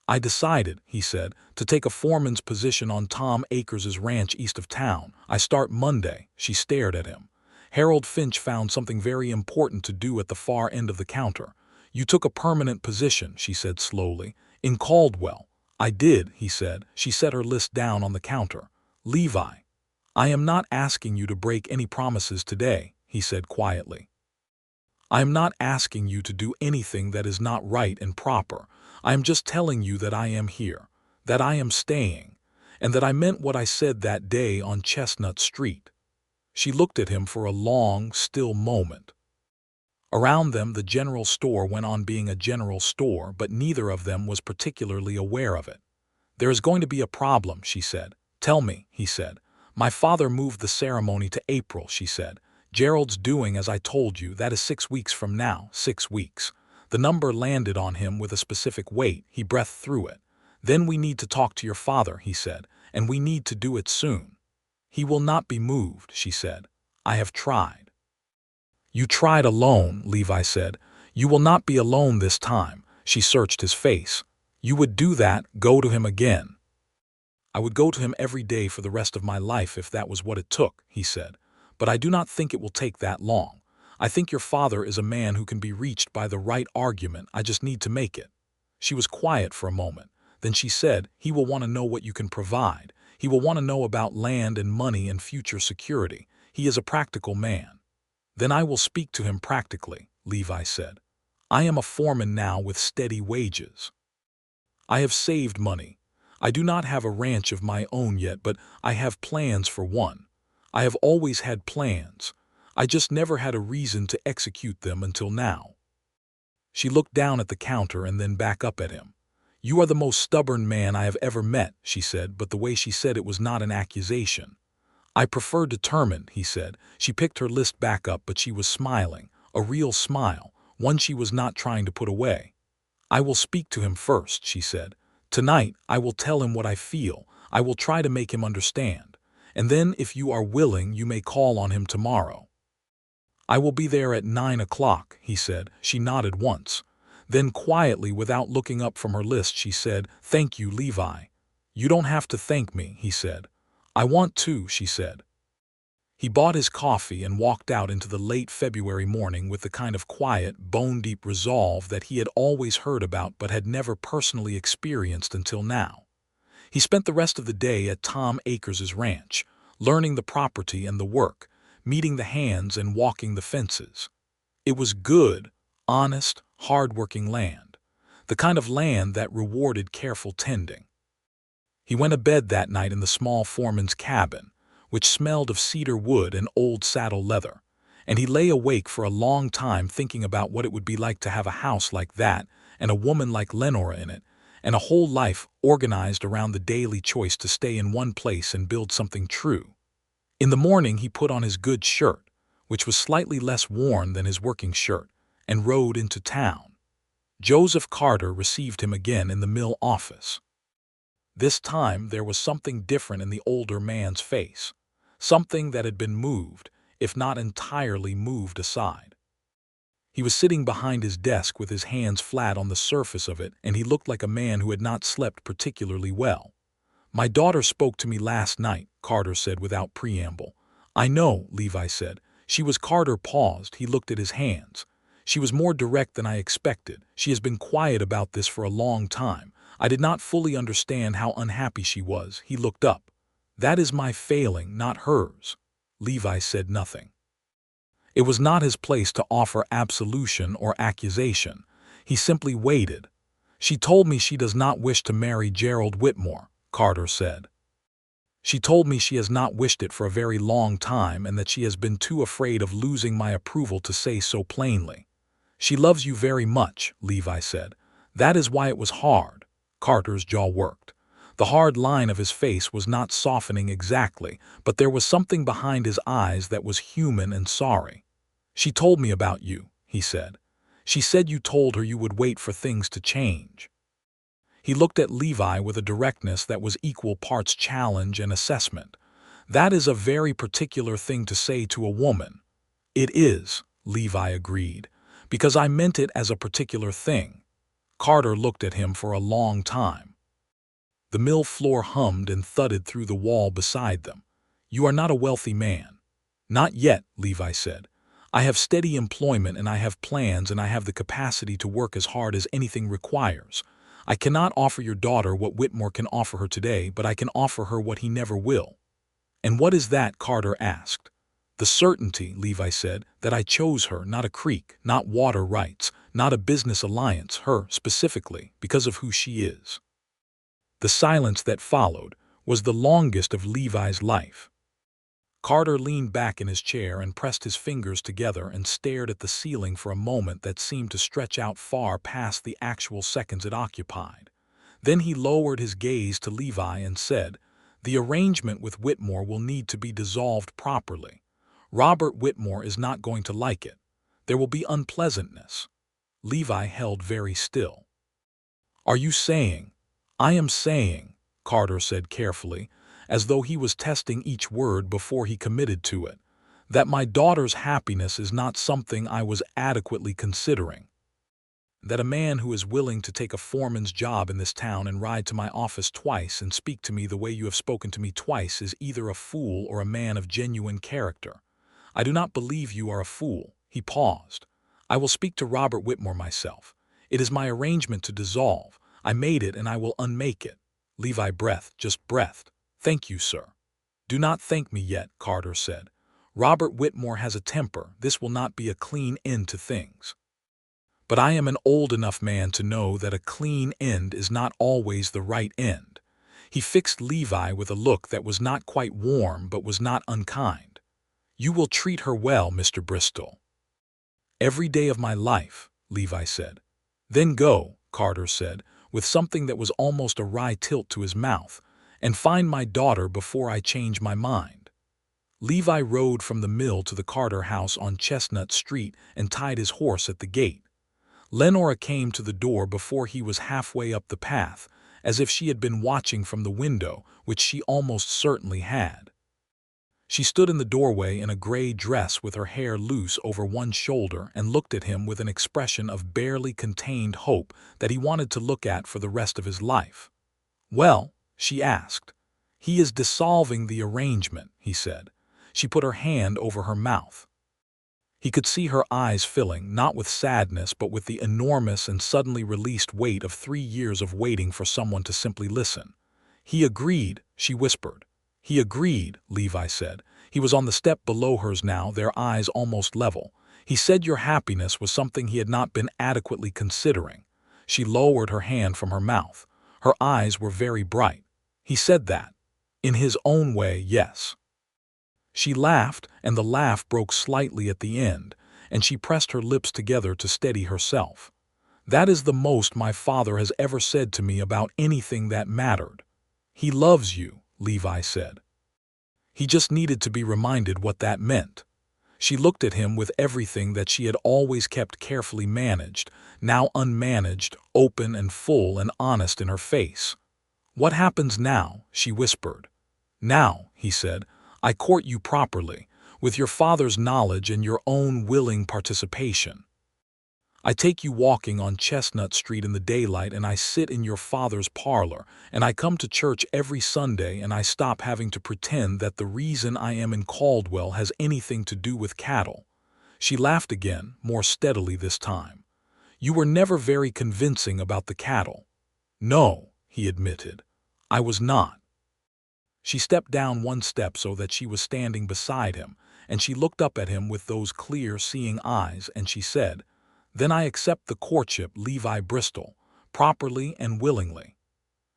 "I decided," he said, "to take a foreman's position on Tom Akers' ranch east of town. I start Monday." She stared at him. Harold Finch found something very important to do at the far end of the counter. "You took a permanent position," she said slowly, "in Caldwell." "I did," he said. She set her list down on the counter. "Levi, I am not asking you to break any promises today," he said quietly. "I am not asking you to do anything that is not right and proper. I am just telling you that I am here, that I am staying, and that I meant what I said that day on Chestnut Street." She looked at him for a long, still moment. Around them the general store went on being a general store, but neither of them was particularly aware of it. "There is going to be a problem," she said. "Tell me," he said. "My father moved the ceremony to April," she said. "Gerald's doing as I told you. That is 6 weeks from now, 6 weeks." The number landed on him with a specific weight. He breathed through it. "Then we need to talk to your father," he said, "and we need to do it soon." "He will not be moved," she said. "I have tried." "You tried alone," Levi said. "You will not be alone this time." She searched his face. "You would do that, go to him again." "I would go to him every day for the rest of my life if that was what it took," he said. "But I do not think it will take that long. I think your father is a man who can be reached by the right argument. I just need to make it." She was quiet for a moment. Then she said, "He will want to know what you can provide. He will want to know about land and money and future security. He is a practical man." "Then I will speak to him practically," Levi said. "I am a foreman now with steady wages. I have saved money. I do not have a ranch of my own yet, but I have plans for one. I have always had plans. I just never had a reason to execute them until now." She looked down at the counter and then back up at him. "You are the most stubborn man I have ever met," she said, but the way she said it was not an accusation. "I prefer determined," he said. She picked her list back up, but she was smiling, a real smile, one she was not trying to put away. "I will speak to him first," she said. "Tonight I will tell him what I feel. I will try to make him understand. And then, if you are willing, you may call on him tomorrow." "I will be there at 9 o'clock, he said. She nodded once. Then quietly, without looking up from her list, she said, "Thank you, Levi." "You don't have to thank me," he said. "I want to," she said. He bought his coffee and walked out into the late February morning with the kind of quiet, bone-deep resolve that he had always heard about but had never personally experienced until now. He spent the rest of the day at Tom Akers' ranch, learning the property and the work, meeting the hands and walking the fences. It was good, honest, hard-working land. the kind of land that rewarded careful tending. He went to bed that night in the small foreman's cabin, which smelled of cedar wood and old saddle leather, and he lay awake for a long time thinking about what it would be like to have a house like that and a woman like Lenora in it, and a whole life organized around the daily choice to stay in one place and build something true. In the morning he put on his good shirt, which was slightly less worn than his working shirt, and rode into town. Joseph Carter received him again in the mill office. This time there was something different in the older man's face, something that had been moved, if not entirely moved aside. He was sitting behind his desk with his hands flat on the surface of it, and he looked like a man who had not slept particularly well. "My daughter spoke to me last night," Carter said without preamble. "I know," Levi said. "She was—" Carter paused. He looked at his hands. "She was more direct than I expected. She has been quiet about this for a long time. I did not fully understand how unhappy she was." He looked up. "That is my failing, not hers." Levi said nothing. It was not his place to offer absolution or accusation. He simply waited. "She told me she does not wish to marry Gerald Whitmore," Carter said. "She told me she has not wished it for a very long time and that she has been too afraid of losing my approval to say so plainly." "She loves you very much," Levi said. "That is why it was hard." Carter's jaw worked. The hard line of his face was not softening exactly, but there was something behind his eyes that was human and sorry. "She told me about you," he said. "She said you told her you would wait for things to change." He looked at Levi with a directness that was equal parts challenge and assessment. "That is a very particular thing to say to a woman." "It is," Levi agreed, "because I meant it as a particular thing." Carter looked at him for a long time. The mill floor hummed and thudded through the wall beside them. "You are not a wealthy man." "Not yet," Levi said. "I have steady employment and I have plans and I have the capacity to work as hard as anything requires. I cannot offer your daughter what Whitmore can offer her today, but I can offer her what he never will." "And what is that?" Carter asked. "The certainty," Levi said, "that I chose her, not a creek, not water rights, not a business alliance, her, specifically, because of who she is." The silence that followed was the longest of Levi's life. Carter leaned back in his chair and pressed his fingers together and stared at the ceiling for a moment that seemed to stretch out far past the actual seconds it occupied. Then he lowered his gaze to Levi and said, "The arrangement with Whitmore will need to be dissolved properly. Robert Whitmore is not going to like it. There will be unpleasantness." Levi held very still. "Are you saying—" "I am saying," Carter said carefully, as though he was testing each word before he committed to it, "that my daughter's happiness is not something I was adequately considering. That a man who is willing to take a foreman's job in this town and ride to my office twice and speak to me the way you have spoken to me twice is either a fool or a man of genuine character. I do not believe you are a fool." He paused. "I will speak to Robert Whitmore myself. It is my arrangement to dissolve. I made it and I will unmake it." Levi breathed. "Thank you, sir." "Do not thank me yet," Carter said. "Robert Whitmore has a temper. This will not be a clean end to things. But I am an old enough man to know that a clean end is not always the right end." He fixed Levi with a look that was not quite warm but was not unkind. "You will treat her well, Mr. Bristol." "Every day of my life," Levi said. "Then go," Carter said, with something that was almost a wry tilt to his mouth, "and find my daughter before I change my mind." Levi rode from the mill to the Carter house on Chestnut Street and tied his horse at the gate. Lenora came to the door before he was halfway up the path, as if she had been watching from the window, which she almost certainly had. She stood in the doorway in a gray dress with her hair loose over one shoulder and looked at him with an expression of barely contained hope that he wanted to look at for the rest of his life. "Well?" she asked. "He is dissolving the arrangement," he said. She put her hand over her mouth. He could see her eyes filling, not with sadness but with the enormous and suddenly released weight of 3 years of waiting for someone to simply listen. "He agreed," she whispered. "He agreed," Levi said. He was on the step below hers now, their eyes almost level. "He said your happiness was something he had not been adequately considering. She lowered her hand from her mouth. Her eyes were very bright. "He said that. In his own way, yes." She laughed, and the laugh broke slightly at the end, and she pressed her lips together to steady herself. "That is the most my father has ever said to me about anything that mattered." "He loves you," Levi said. He just needed to be reminded what that meant. She looked at him with everything that she had always kept carefully managed, now unmanaged, open and full and honest in her face. "What happens now?" she whispered. "Now," he said, "I court you properly, with your father's knowledge and your own willing participation. I take you walking on Chestnut Street in the daylight, and I sit in your father's parlor, and I come to church every Sunday, and I stop having to pretend that the reason I am in Caldwell has anything to do with cattle." She laughed again, more steadily this time. "You were never very convincing about the cattle." "No," he admitted, "I was not." She stepped down one step so that she was standing beside him, and she looked up at him with those clear, seeing eyes, and she said, "Then I accept the courtship, Levi Bristol, properly and willingly."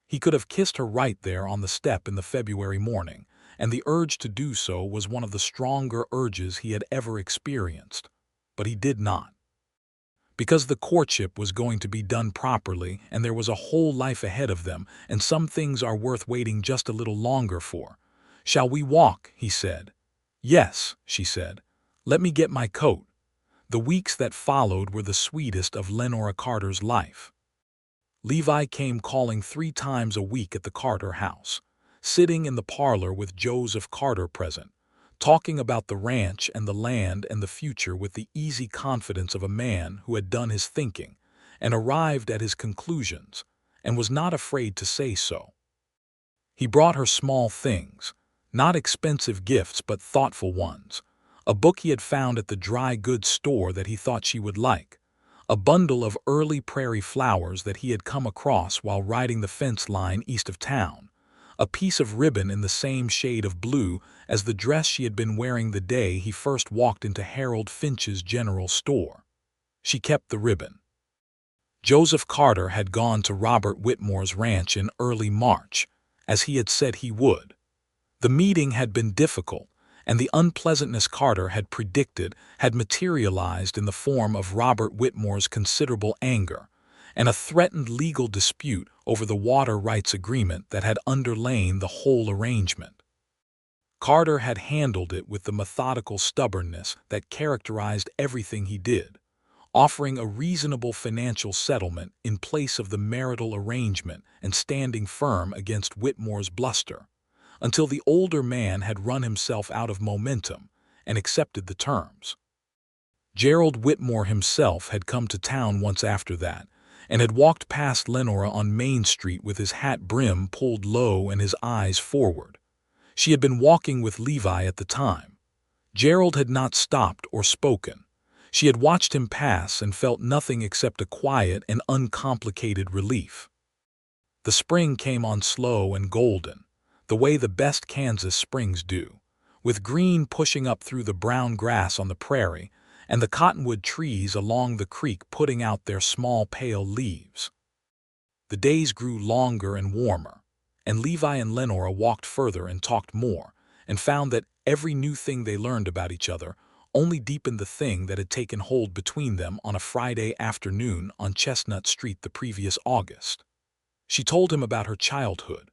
He could have kissed her right there on the step in the February morning, and the urge to do so was one of the stronger urges he had ever experienced. But he did not. Because the courtship was going to be done properly, and there was a whole life ahead of them, and some things are worth waiting just a little longer for. "Shall we walk?" he said. "Yes," she said. "Let me get my coat." The weeks that followed were the sweetest of Lenora Carter's life. Levi came calling 3 times a week at the Carter house, sitting in the parlor with Joseph Carter present, talking about the ranch and the land and the future with the easy confidence of a man who had done his thinking and arrived at his conclusions, and was not afraid to say so. He brought her small things, not expensive gifts but thoughtful ones, a book he had found at the dry goods store that he thought she would like, a bundle of early prairie flowers that he had come across while riding the fence line east of town, a piece of ribbon in the same shade of blue as the dress she had been wearing the day he first walked into Harold Finch's general store. She kept the ribbon. Joseph Carter had gone to Robert Whitmore's ranch in early March, as he had said he would. The meeting had been difficult, and the unpleasantness Carter had predicted had materialized in the form of Robert Whitmore's considerable anger and a threatened legal dispute over the water rights agreement that had underlain the whole arrangement. Carter had handled it with the methodical stubbornness that characterized everything he did, offering a reasonable financial settlement in place of the marital arrangement and standing firm against Whitmore's bluster, until the older man had run himself out of momentum and accepted the terms. Gerald Whitmore himself had come to town once after that, and had walked past Lenora on Main Street with his hat brim pulled low and his eyes forward. She had been walking with Levi at the time. Gerald had not stopped or spoken. She had watched him pass and felt nothing except a quiet and uncomplicated relief. The spring came on slow and golden, the way the best Kansas springs do, with green pushing up through the brown grass on the prairie and the cottonwood trees along the creek putting out their small pale leaves. The days grew longer and warmer, and Levi and Lenora walked further and talked more, and found that every new thing they learned about each other only deepened the thing that had taken hold between them on a Friday afternoon on Chestnut Street the previous August. She told him about her childhood,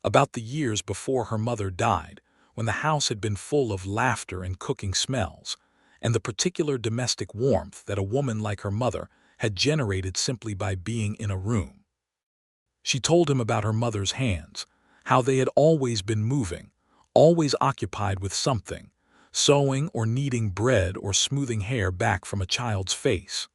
about the years before her mother died, when the house had been full of laughter and cooking smells, and the particular domestic warmth that a woman like her mother had generated simply by being in a room. She told him about her mother's hands, how they had always been moving, always occupied with something, sewing or kneading bread or smoothing hair back from a child's face.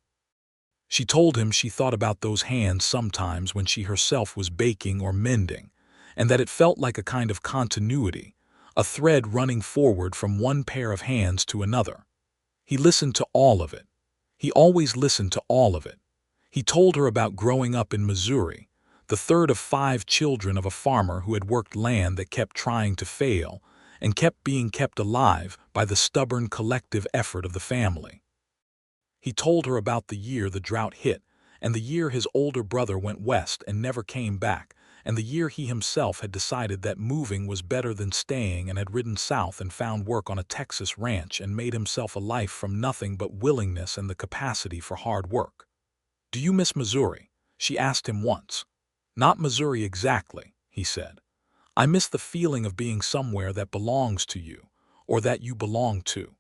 She told him she thought about those hands sometimes when she herself was baking or mending, and that it felt like a kind of continuity, a thread running forward from one pair of hands to another. He listened to all of it. He always listened to all of it. He told her about growing up in Missouri, the third of 5 children of a farmer who had worked land that kept trying to fail and kept being kept alive by the stubborn collective effort of the family. He told her about the year the drought hit and the year his older brother went west and never came back, and the year he himself had decided that moving was better than staying and had ridden south and found work on a Texas ranch and made himself a life from nothing but willingness and the capacity for hard work. "Do you miss Missouri?" she asked him once. "Not Missouri exactly," he said. "I miss the feeling of being somewhere that belongs to you, or that you belong to.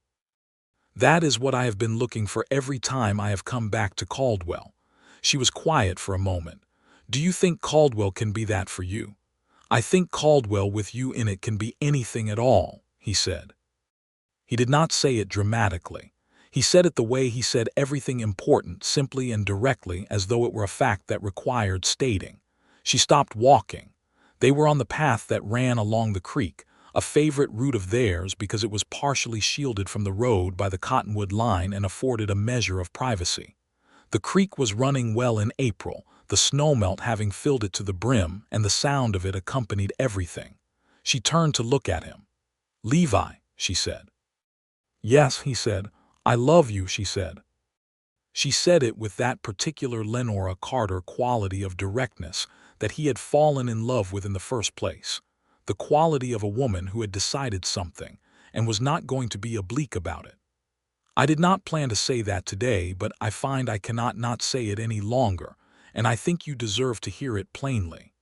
That is what I have been looking for every time I have come back to Caldwell." She was quiet for a moment. "Do you think Caldwell can be that for you?" "I think Caldwell with you in it can be anything at all," he said. He did not say it dramatically. He said it the way he said everything important, simply and directly, as though it were a fact that required stating. She stopped walking. They were on the path that ran along the creek, a favorite route of theirs because it was partially shielded from the road by the cottonwood line and afforded a measure of privacy. The creek was running well in April, the snowmelt having filled it to the brim, and the sound of it accompanied everything. She turned to look at him. "Levi," she said. "Yes," he said. "I love you," she said. She said it with that particular Lenora Carter quality of directness that he had fallen in love with in the first place, the quality of a woman who had decided something and was not going to be oblique about it. "I did not plan to say that today, but I find I cannot not say it any longer, and I think you deserve to hear it plainly."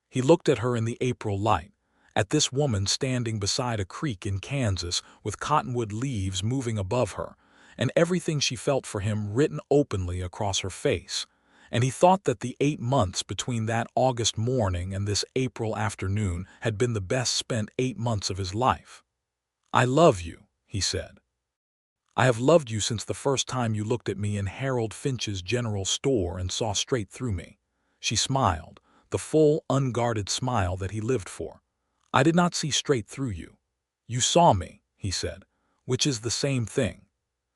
He looked at her in the April light, at this woman standing beside a creek in Kansas with cottonwood leaves moving above her, and everything she felt for him written openly across her face, and he thought that the 8 months between that August morning and this April afternoon had been the best spent 8 months of his life. "I love you," he said. "I have loved you since the first time you looked at me in Harold Finch's general store and saw straight through me." She smiled, the full, unguarded smile that he lived for. "I did not see straight through you. You saw me," he said, "which is the same thing."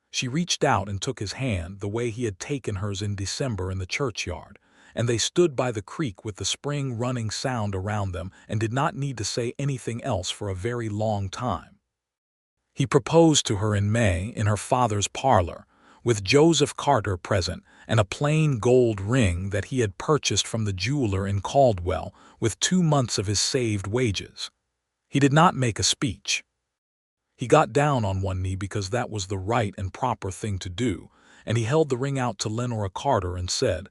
She reached out and took his hand the way he had taken hers in December in the churchyard, and they stood by the creek with the spring running sound around them and did not need to say anything else for a very long time. He proposed to her in May in her father's parlor, with Joseph Carter present and a plain gold ring that he had purchased from the jeweler in Caldwell with 2 months of his saved wages. He did not make a speech. He got down on one knee because that was the right and proper thing to do, and he held the ring out to Lenora Carter and said,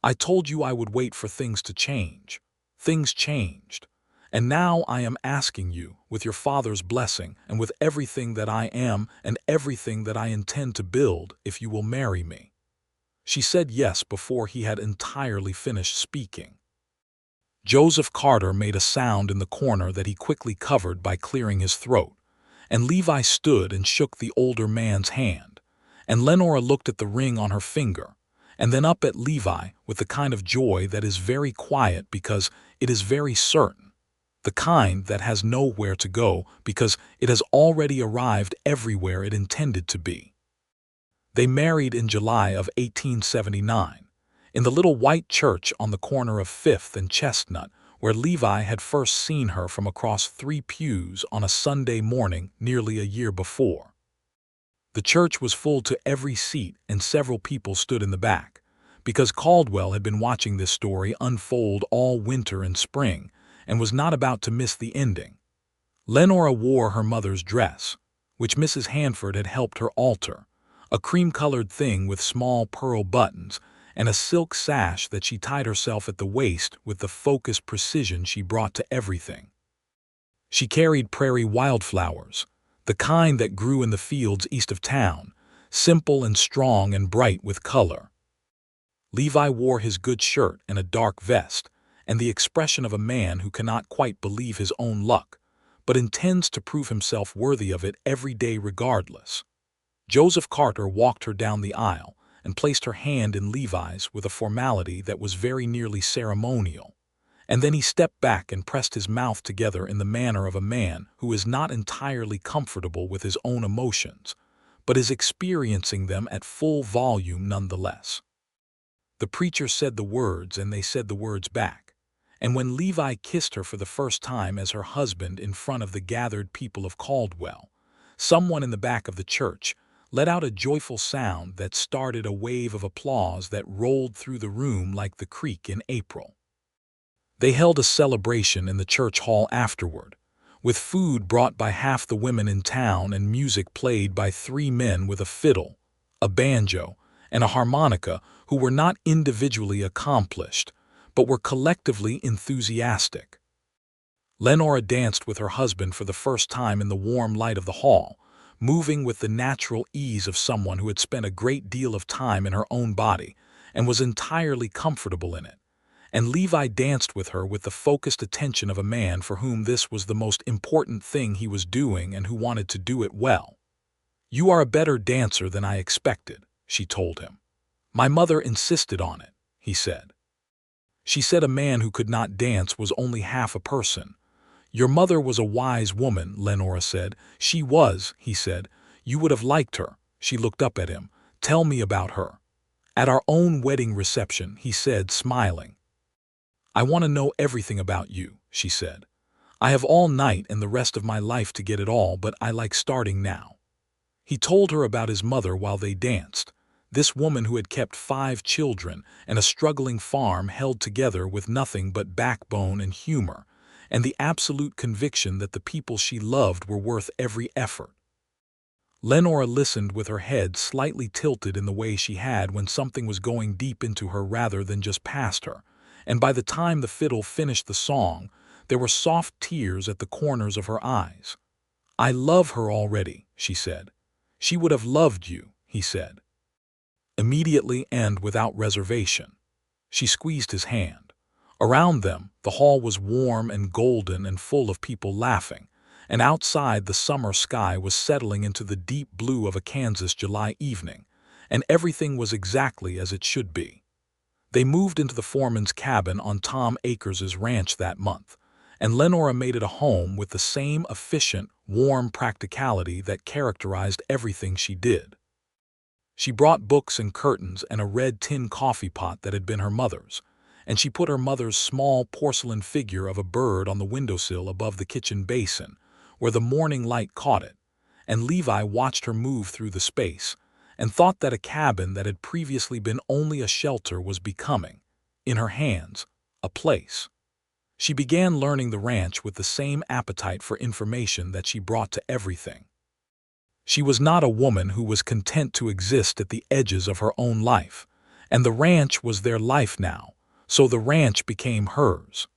"I told you I would wait for things to change. Things changed. And now I am asking you, with your father's blessing and with everything that I am and everything that I intend to build, if you will marry me." She said yes before he had entirely finished speaking. Joseph Carter made a sound in the corner that he quickly covered by clearing his throat, and Levi stood and shook the older man's hand, and Lenora looked at the ring on her finger, and then up at Levi with the kind of joy that is very quiet because it is very certain, the kind that has nowhere to go because it has already arrived everywhere it intended to be. They married in July of 1879, in the little white church on the corner of Fifth and Chestnut, where Levi had first seen her from across 3 pews on a Sunday morning nearly a year before. The church was full to every seat and several people stood in the back, because Caldwell had been watching this story unfold all winter and spring and was not about to miss the ending. Lenora wore her mother's dress, which Mrs. Hanford had helped her alter, a cream-colored thing with small pearl buttons, and a silk sash that she tied herself at the waist with the focused precision she brought to everything. She carried prairie wildflowers, the kind that grew in the fields east of town, simple and strong and bright with color. Levi wore his good shirt and a dark vest, and the expression of a man who cannot quite believe his own luck, but intends to prove himself worthy of it every day regardless. Joseph Carter walked her down the aisle and placed her hand in Levi's with a formality that was very nearly ceremonial, and then he stepped back and pressed his mouth together in the manner of a man who is not entirely comfortable with his own emotions, but is experiencing them at full volume nonetheless. The preacher said the words and they said the words back, and when Levi kissed her for the first time as her husband in front of the gathered people of Caldwell, someone in the back of the church, let out a joyful sound that started a wave of applause that rolled through the room like the creek in April. They held a celebration in the church hall afterward, with food brought by half the women in town and music played by 3 men with a fiddle, a banjo, and a harmonica who were not individually accomplished, but were collectively enthusiastic. Lenora danced with her husband for the first time in the warm light of the hall, moving with the natural ease of someone who had spent a great deal of time in her own body and was entirely comfortable in it. And Levi danced with her with the focused attention of a man for whom this was the most important thing he was doing and who wanted to do it well. "You are a better dancer than I expected," she told him. "My mother insisted on it," he said. "She said a man who could not dance was only half a person." "Your mother was a wise woman," Lenora said. "She was," he said. "You would have liked her." She looked up at him. "Tell me about her." "At our own wedding reception," he said, smiling. "I want to know everything about you," she said. "I have all night and the rest of my life to get it all, but I like starting now." He told her about his mother while they danced, this woman who had kept 5 children and a struggling farm held together with nothing but backbone and humor, and the absolute conviction that the people she loved were worth every effort. Lenora listened with her head slightly tilted in the way she had when something was going deep into her rather than just past her, and by the time the fiddle finished the song, there were soft tears at the corners of her eyes. "I love her already," she said. "She would have loved you," he said. Immediately and without reservation. She squeezed his hand. Around them, the hall was warm and golden and full of people laughing, and outside the summer sky was settling into the deep blue of a Kansas July evening, and everything was exactly as it should be. They moved into the foreman's cabin on Tom Akers's ranch that month, and Lenora made it a home with the same efficient, warm practicality that characterized everything she did. She brought books and curtains and a red tin coffee pot that had been her mother's, and she put her mother's small porcelain figure of a bird on the windowsill above the kitchen basin, where the morning light caught it, and Levi watched her move through the space, and thought that a cabin that had previously been only a shelter was becoming, in her hands, a place. She began learning the ranch with the same appetite for information that she brought to everything. She was not a woman who was content to exist at the edges of her own life, and the ranch was their life now, so the ranch became hers.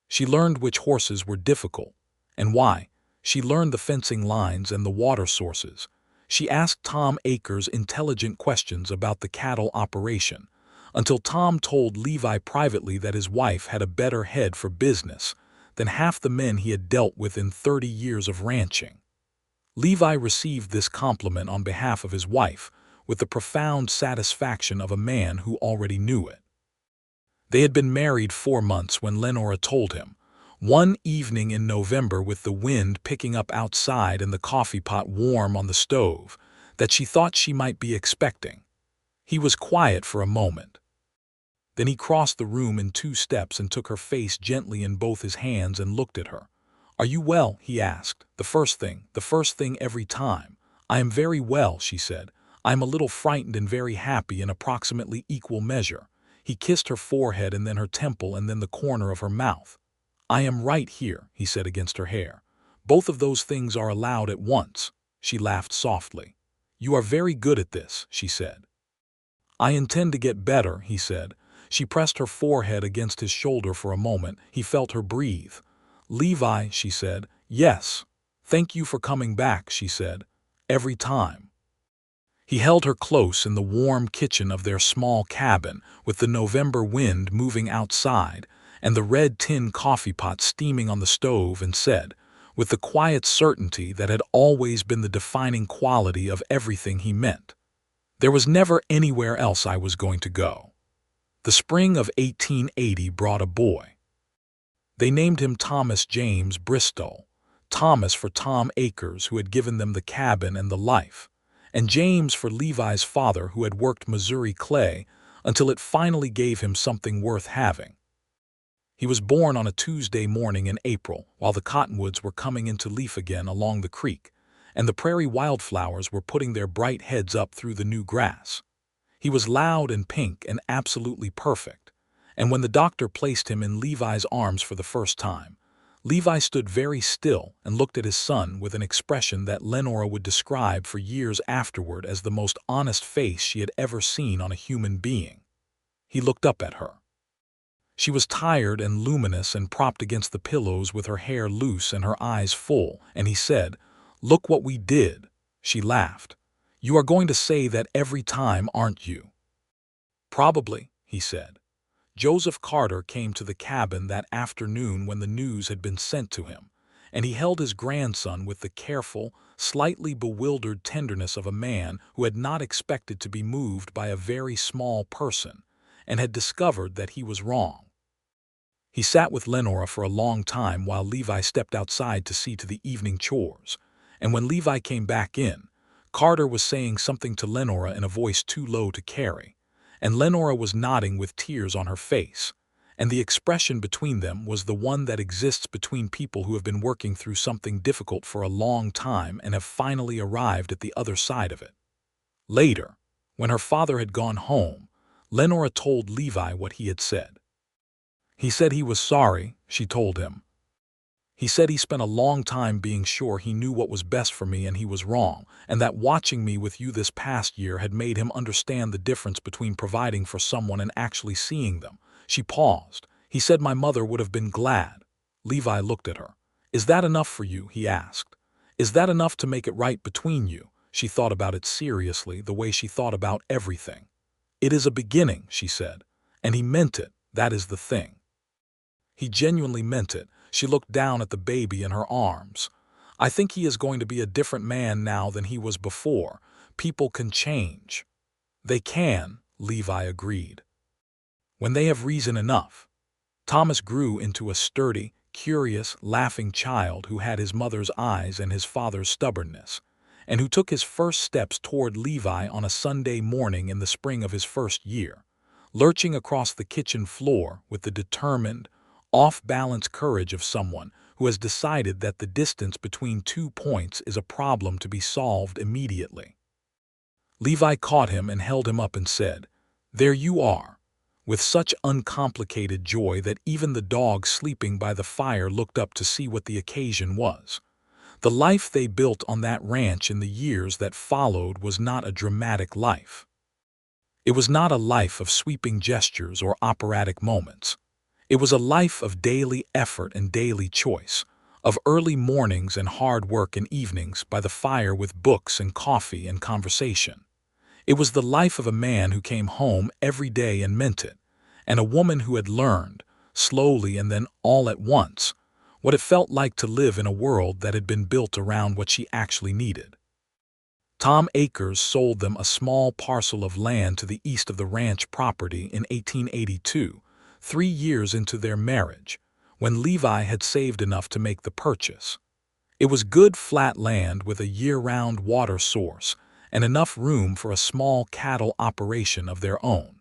She learned which horses were difficult, and why. She learned the fencing lines and the water sources. She asked Tom Akers intelligent questions about the cattle operation, until Tom told Levi privately that his wife had a better head for business than half the men he had dealt with in 30 years of ranching. Levi received this compliment on behalf of his wife with the profound satisfaction of a man who already knew it. They had been married 4 months when Lenora told him, one evening in November with the wind picking up outside and the coffee pot warm on the stove, that she thought she might be expecting. He was quiet for a moment. Then he crossed the room in 2 steps and took her face gently in both his hands and looked at her. "Are you well?" he asked. The first thing every time." "I am very well," she said. "I am a little frightened and very happy in approximately equal measure." He kissed her forehead and then her temple and then the corner of her mouth. "I am right here," he said against her hair. "Both of those things are allowed at once." She laughed softly. "You are very good at this," she said. "I intend to get better," he said. She pressed her forehead against his shoulder for a moment. He felt her breathe. "Levi," she said. "Yes. Thank you for coming back," she said. "Every time." He held her close in the warm kitchen of their small cabin, with the November wind moving outside and the red tin coffee pot steaming on the stove, and said, with the quiet certainty that had always been the defining quality of everything he meant, "There was never anywhere else I was going to go." The spring of 1880 brought a boy. They named him Thomas James Bristol, Thomas for Tom Akers, who had given them the cabin and the life, and James for Levi's father, who had worked Missouri clay until it finally gave him something worth having. He was born on a Tuesday morning in April, while the cottonwoods were coming into leaf again along the creek, and the prairie wildflowers were putting their bright heads up through the new grass. He was loud and pink and absolutely perfect, and when the doctor placed him in Levi's arms for the first time, Levi stood very still and looked at his son with an expression that Lenora would describe for years afterward as the most honest face she had ever seen on a human being. He looked up at her. She was tired and luminous and propped against the pillows with her hair loose and her eyes full, and he said, "Look what we did." She laughed. "You are going to say that every time, aren't you?" "Probably," he said. Joseph Carter came to the cabin that afternoon when the news had been sent to him, and he held his grandson with the careful, slightly bewildered tenderness of a man who had not expected to be moved by a very small person, and had discovered that he was wrong. He sat with Lenora for a long time while Levi stepped outside to see to the evening chores, and when Levi came back in, Carter was saying something to Lenora in a voice too low to carry, and Lenora was nodding with tears on her face, and the expression between them was the one that exists between people who have been working through something difficult for a long time and have finally arrived at the other side of it. Later, when her father had gone home, Lenora told Levi what he had said. "He said he was sorry," she told him. "He said he spent a long time being sure he knew what was best for me and he was wrong, and that watching me with you this past year had made him understand the difference between providing for someone and actually seeing them." She paused. "He said my mother would have been glad." Levi looked at her. "Is that enough for you?" he asked. "Is that enough to make it right between you?" She thought about it seriously, the way she thought about everything. "It is a beginning," she said. "And he meant it, that is the thing." He genuinely meant it. She looked down at the baby in her arms. "I think he is going to be a different man now than he was before. People can change." "They can," Levi agreed. "When they have reason enough." Thomas grew into a sturdy, curious, laughing child who had his mother's eyes and his father's stubbornness, and who took his first steps toward Levi on a Sunday morning in the spring of his first year, lurching across the kitchen floor with the determined, off-balance courage of someone who has decided that the distance between 2 points is a problem to be solved immediately. Levi caught him and held him up and said, "There you are," with such uncomplicated joy that even the dog sleeping by the fire looked up to see what the occasion was. The life they built on that ranch in the years that followed was not a dramatic life. It was not a life of sweeping gestures or operatic moments. It was a life of daily effort and daily choice, of early mornings and hard work and evenings by the fire with books and coffee and conversation. It was the life of a man who came home every day and meant it, and a woman who had learned, slowly and then all at once, what it felt like to live in a world that had been built around what she actually needed. Tom Akers sold them a small parcel of land to the east of the ranch property in 1882, 3 years into their marriage, when Levi had saved enough to make the purchase. It was good flat land with a year-round water source and enough room for a small cattle operation of their own.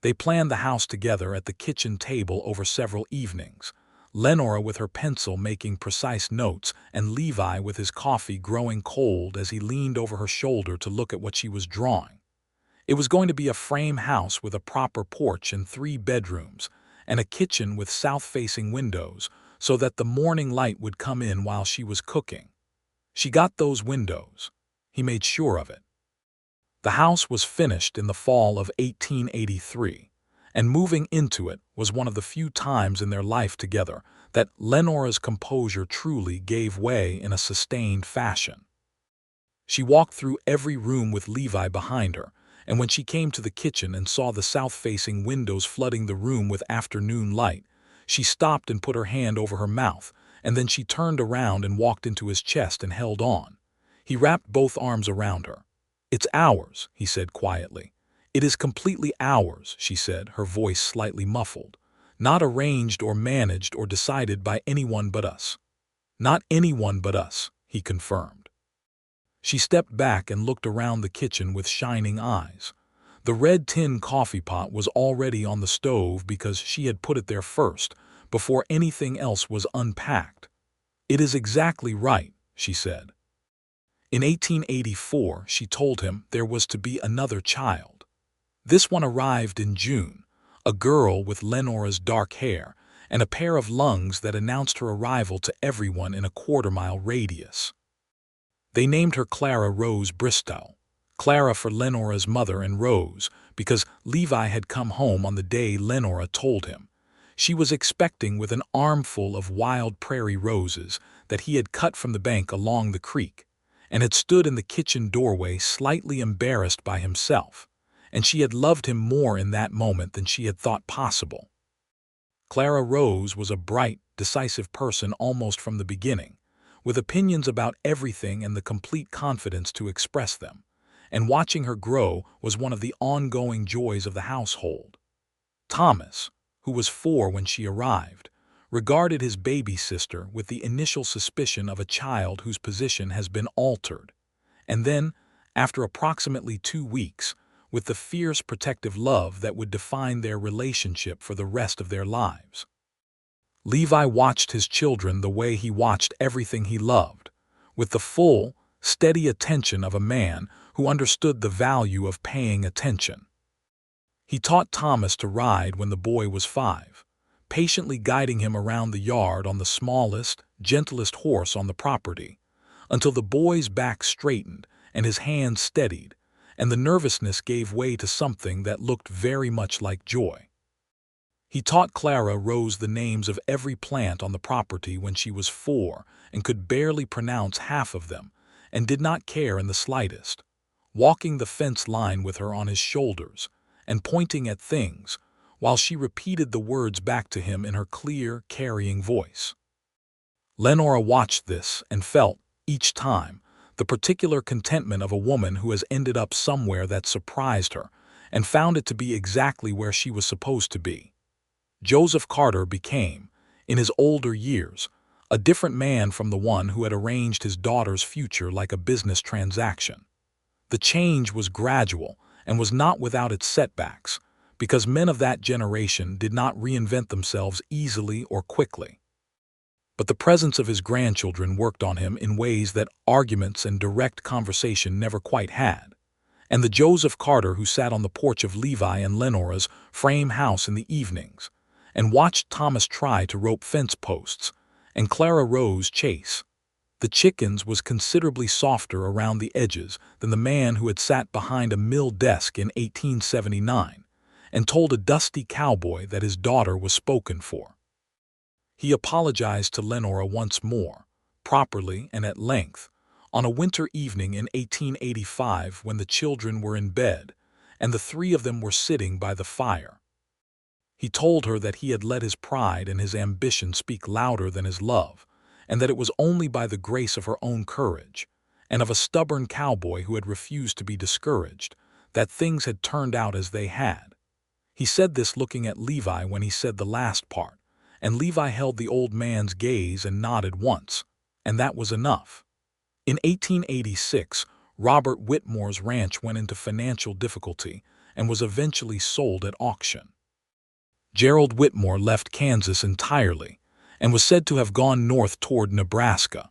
They planned the house together at the kitchen table over several evenings, Lenora with her pencil making precise notes and Levi with his coffee growing cold as he leaned over her shoulder to look at what she was drawing. It was going to be a frame house with a proper porch and 3 bedrooms, and a kitchen with south-facing windows so that the morning light would come in while she was cooking. She got those windows. He made sure of it. The house was finished in the fall of 1883, and moving into it was one of the few times in their life together that Lenora's composure truly gave way in a sustained fashion. She walked through every room with Levi behind her, and when she came to the kitchen and saw the south-facing windows flooding the room with afternoon light, she stopped and put her hand over her mouth, and then she turned around and walked into his chest and held on. He wrapped both arms around her. "It's ours," he said quietly. "It is completely ours," she said, her voice slightly muffled. "Not arranged or managed or decided by anyone but us." "Not anyone but us," he confirmed. She stepped back and looked around the kitchen with shining eyes. The red tin coffee pot was already on the stove because she had put it there first, before anything else was unpacked. "It is exactly right," she said. In 1884, she told him there was to be another child. This one arrived in June, a girl with Lenora's dark hair and a pair of lungs that announced her arrival to everyone in a quarter-mile radius. They named her Clara Rose Bristol, Clara for Lenora's mother and Rose because Levi had come home on the day Lenora told him. She was expecting with an armful of wild prairie roses that he had cut from the bank along the creek, and had stood in the kitchen doorway slightly embarrassed by himself, and she had loved him more in that moment than she had thought possible. Clara Rose was a bright, decisive person almost from the beginning, with opinions about everything and the complete confidence to express them, and watching her grow was one of the ongoing joys of the household. Thomas, who was 4 when she arrived, regarded his baby sister with the initial suspicion of a child whose position has been altered, and then, after approximately 2 weeks, with the fierce protective love that would define their relationship for the rest of their lives. Levi watched his children the way he watched everything he loved, with the full, steady attention of a man who understood the value of paying attention. He taught Thomas to ride when the boy was 5, patiently guiding him around the yard on the smallest, gentlest horse on the property, until the boy's back straightened and his hands steadied, and the nervousness gave way to something that looked very much like joy. He taught Clara Rose the names of every plant on the property when she was 4 and could barely pronounce half of them, and did not care in the slightest, walking the fence line with her on his shoulders and pointing at things, while she repeated the words back to him in her clear, carrying voice. Lenora watched this and felt, each time, the particular contentment of a woman who has ended up somewhere that surprised her and found it to be exactly where she was supposed to be. Joseph Carter became, in his older years, a different man from the one who had arranged his daughter's future like a business transaction. The change was gradual and was not without its setbacks, because men of that generation did not reinvent themselves easily or quickly. But the presence of his grandchildren worked on him in ways that arguments and direct conversation never quite had, and the Joseph Carter who sat on the porch of Levi and Lenora's frame house in the evenings, and watched Thomas try to rope fence posts, and Clara Rose chase the chickens was considerably softer around the edges than the man who had sat behind a mill desk in 1879 and told a dusty cowboy that his daughter was spoken for. He apologized to Lenora once more, properly and at length, on a winter evening in 1885 when the children were in bed and the 3 of them were sitting by the fire. He told her that he had let his pride and his ambition speak louder than his love, and that it was only by the grace of her own courage, and of a stubborn cowboy who had refused to be discouraged, that things had turned out as they had. He said this looking at Levi when he said the last part, and Levi held the old man's gaze and nodded once, and that was enough. In 1886, Robert Whitmore's ranch went into financial difficulty and was eventually sold at auction. Gerald Whitmore left Kansas entirely and was said to have gone north toward Nebraska.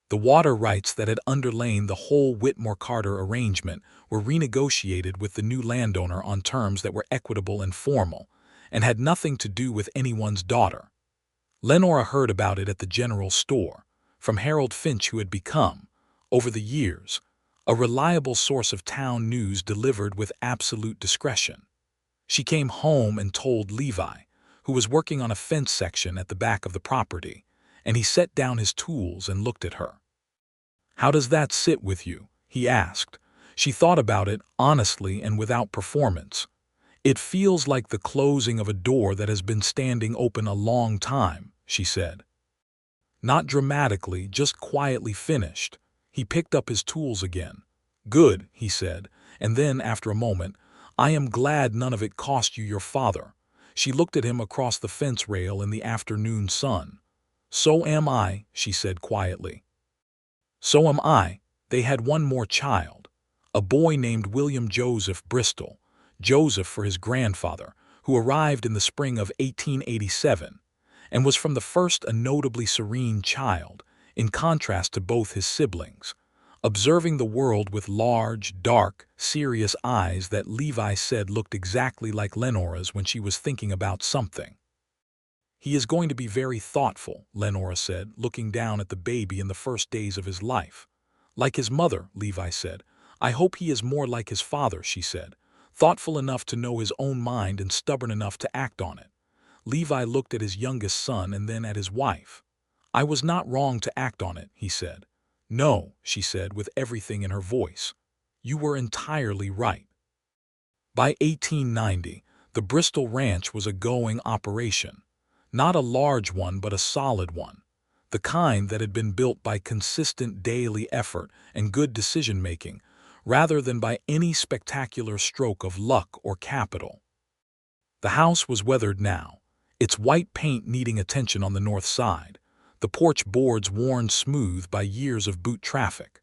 The water rights that had underlain the whole Whitmore-Carter arrangement were renegotiated with the new landowner on terms that were equitable and formal, and had nothing to do with anyone's daughter. Lenora heard about it at the general store, from Harold Finch, who had become, over the years, a reliable source of town news delivered with absolute discretion. She came home and told Levi, who was working on a fence section at the back of the property, and he set down his tools and looked at her. "How does that sit with you?" he asked. She thought about it honestly and without performance. "It feels like the closing of a door that has been standing open a long time," she said. Not dramatically, just quietly finished. He picked up his tools again. "Good," he said, and then, after a moment, "I am glad none of it cost you your father." She looked at him across the fence rail in the afternoon sun. "So am I," she said quietly. "So am I." They had one more child, a boy named William Joseph Bristol, Joseph for his grandfather, who arrived in the spring of 1887, and was from the first a notably serene child, in contrast to both his siblings, observing the world with large, dark, serious eyes that Levi said looked exactly like Lenora's when she was thinking about something. "He is going to be very thoughtful," Lenora said, looking down at the baby in the first days of his life. "Like his mother," Levi said. "I hope he is more like his father," she said. "Thoughtful enough to know his own mind and stubborn enough to act on it." Levi looked at his youngest son and then at his wife. "I was not wrong to act on it," he said. "No," she said with everything in her voice. "You were entirely right." By 1890, the Bristol Ranch was a going operation. Not a large one, but a solid one. The kind that had been built by consistent daily effort and good decision-making, rather than by any spectacular stroke of luck or capital. The house was weathered now, its white paint needing attention on the north side, the porch boards worn smooth by years of boot traffic.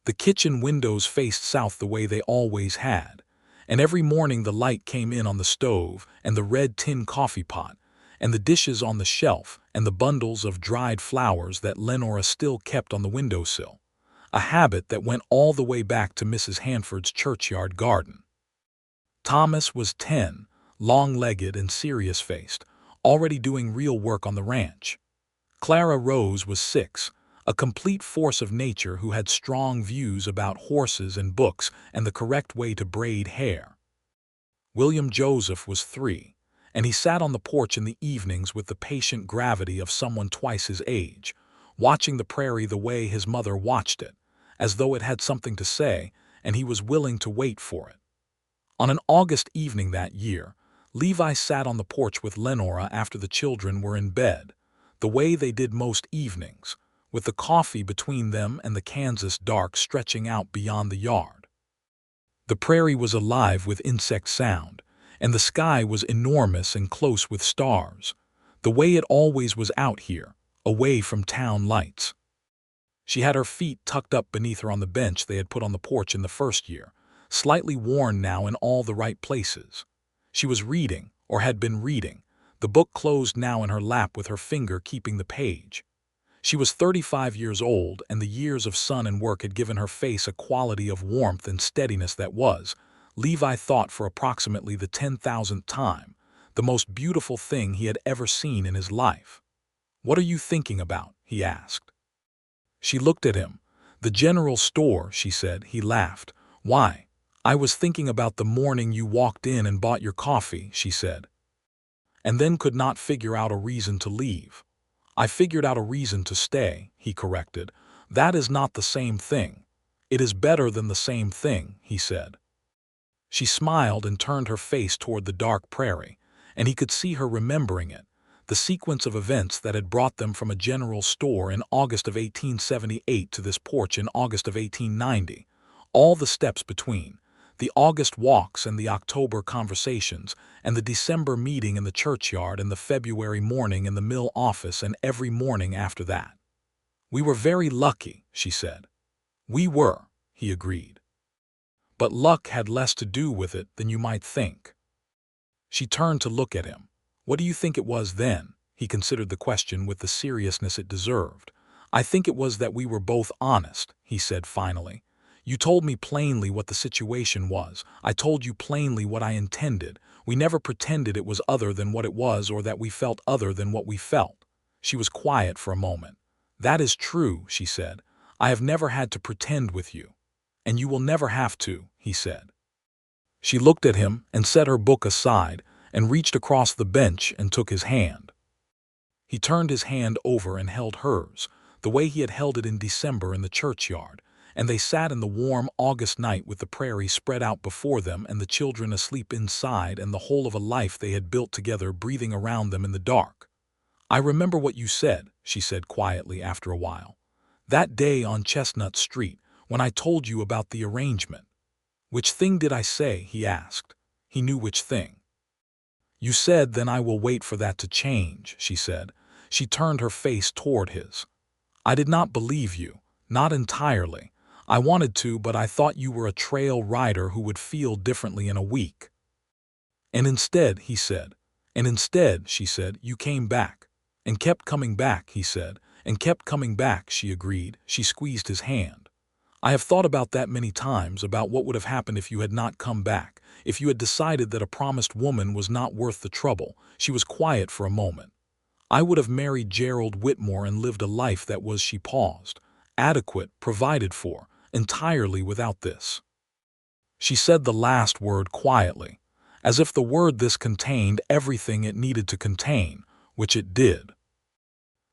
The kitchen windows faced south the way they always had, and every morning the light came in on the stove and the red tin coffee pot, and the dishes on the shelf, and the bundles of dried flowers that Lenora still kept on the windowsill, a habit that went all the way back to Mrs. Hanford's churchyard garden. Thomas was 10, long-legged and serious-faced, already doing real work on the ranch. Clara Rose was 6, a complete force of nature who had strong views about horses and books and the correct way to braid hair. William Joseph was 3, and he sat on the porch in the evenings with the patient gravity of someone twice his age, watching the prairie the way his mother watched it, as though it had something to say, and he was willing to wait for it. On an August evening that year, Levi sat on the porch with Lenora after the children were in bed, the way they did most evenings, with the coffee between them and the Kansas dark stretching out beyond the yard. The prairie was alive with insect sound, and the sky was enormous and close with stars, the way it always was out here, away from town lights. She had her feet tucked up beneath her on the bench they had put on the porch in the first year, slightly worn now in all the right places. She was reading, or had been reading, the book closed now in her lap with her finger keeping the page. She was 35 years old, and the years of sun and work had given her face a quality of warmth and steadiness that was, Levi thought for approximately the 10,000th time, the most beautiful thing he had ever seen in his life. "What are you thinking about?" he asked. She looked at him. "The general store," she said. He laughed. "Why, I was thinking about the morning you walked in and bought your coffee," she said. "And then could not figure out a reason to leave." "I figured out a reason to stay," he corrected. "That is not the same thing." "It is better than the same thing," he said. She smiled and turned her face toward the dark prairie, and he could see her remembering it, the sequence of events that had brought them from a general store in August of 1878 to this porch in August of 1890, all the steps between, the August walks and the October conversations, and the December meeting in the churchyard and the February morning in the mill office and every morning after that. "We were very lucky," she said. "We were," he agreed. "But luck had less to do with it than you might think." She turned to look at him. "What do you think it was then?" He considered the question with the seriousness it deserved. "I think it was that we were both honest," he said finally. "You told me plainly what the situation was. I told you plainly what I intended. We never pretended it was other than what it was or that we felt other than what we felt." She was quiet for a moment. "That is true," she said. "I have never had to pretend with you. And you will never have to," he said. She looked at him and set her book aside and reached across the bench and took his hand. He turned his hand over and held hers, the way he had held it in December in the churchyard, and they sat in the warm August night with the prairie spread out before them and the children asleep inside and the whole of a life they had built together breathing around them in the dark. "I remember what you said," she said quietly after a while. "That day on Chestnut Street, when I told you about the arrangement." "Which thing did I say?" he asked. He knew which thing. "You said, 'Then I will wait for that to change,'" she said. She turned her face toward his. "I did not believe you, not entirely. I wanted to, but I thought you were a trail rider who would feel differently in a week." "And instead," he said. "And instead," she said, "you came back." "And kept coming back," he said. "And kept coming back," she agreed. She squeezed his hand. I have thought about that many times, about what would have happened if you had not come back, if you had decided that a promised woman was not worth the trouble. She was quiet for a moment. I would have married Gerald Whitmore and lived a life that was, she paused, adequate, provided for, entirely without this. She said the last word quietly, as if the word this contained everything it needed to contain, which it did.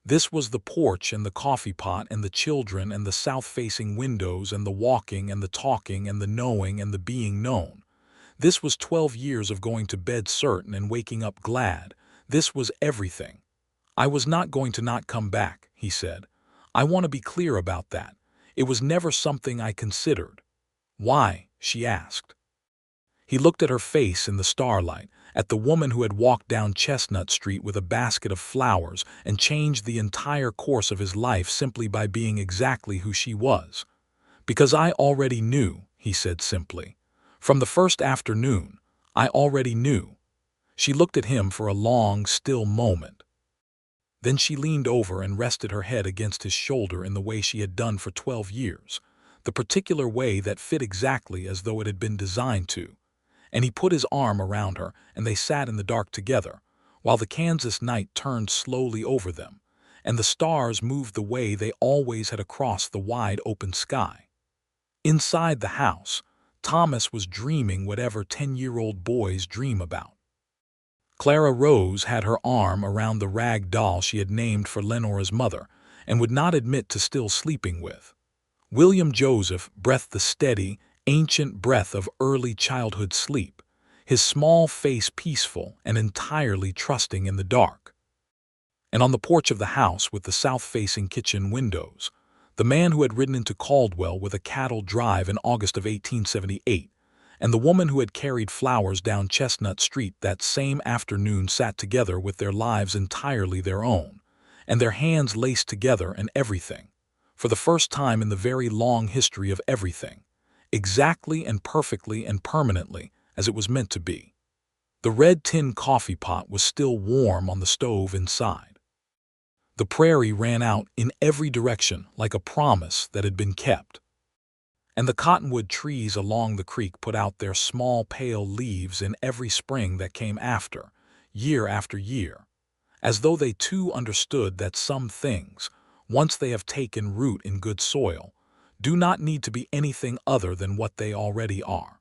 This was the porch and the coffee pot and the children and the south-facing windows and the walking and the talking and the knowing and the being known. This was 12 years of going to bed certain and waking up glad. This was everything. I was not going to not come back, he said. I want to be clear about that. It was never something I considered. Why? She asked. He looked at her face in the starlight, at the woman who had walked down Chestnut Street with a basket of flowers and changed the entire course of his life simply by being exactly who she was. Because I already knew, he said simply. From the first afternoon, I already knew. She looked at him for a long, still moment. Then she leaned over and rested her head against his shoulder in the way she had done for 12 years, the particular way that fit exactly as though it had been designed to. And he put his arm around her, and they sat in the dark together, while the Kansas night turned slowly over them, and the stars moved the way they always had across the wide open sky. Inside the house, Thomas was dreaming whatever 10-year-old boys dream about. Clara Rose had her arm around the rag doll she had named for Lenora's mother, and would not admit to still sleeping with. William Joseph breathed the steady, ancient breath of early childhood sleep, his small face peaceful and entirely trusting in the dark. And on the porch of the house with the south-facing kitchen windows, the man who had ridden into Caldwell with a cattle drive in August of 1878, and the woman who had carried flowers down Chestnut Street that same afternoon sat together with their lives entirely their own, and their hands laced together and everything, for the first time in the very long history of everything, exactly and perfectly and permanently as it was meant to be. The red tin coffee pot was still warm on the stove inside. The prairie ran out in every direction like a promise that had been kept. And the cottonwood trees along the creek put out their small pale leaves in every spring that came after year, as though they too understood that some things, once they have taken root in good soil, do not need to be anything other than what they already are.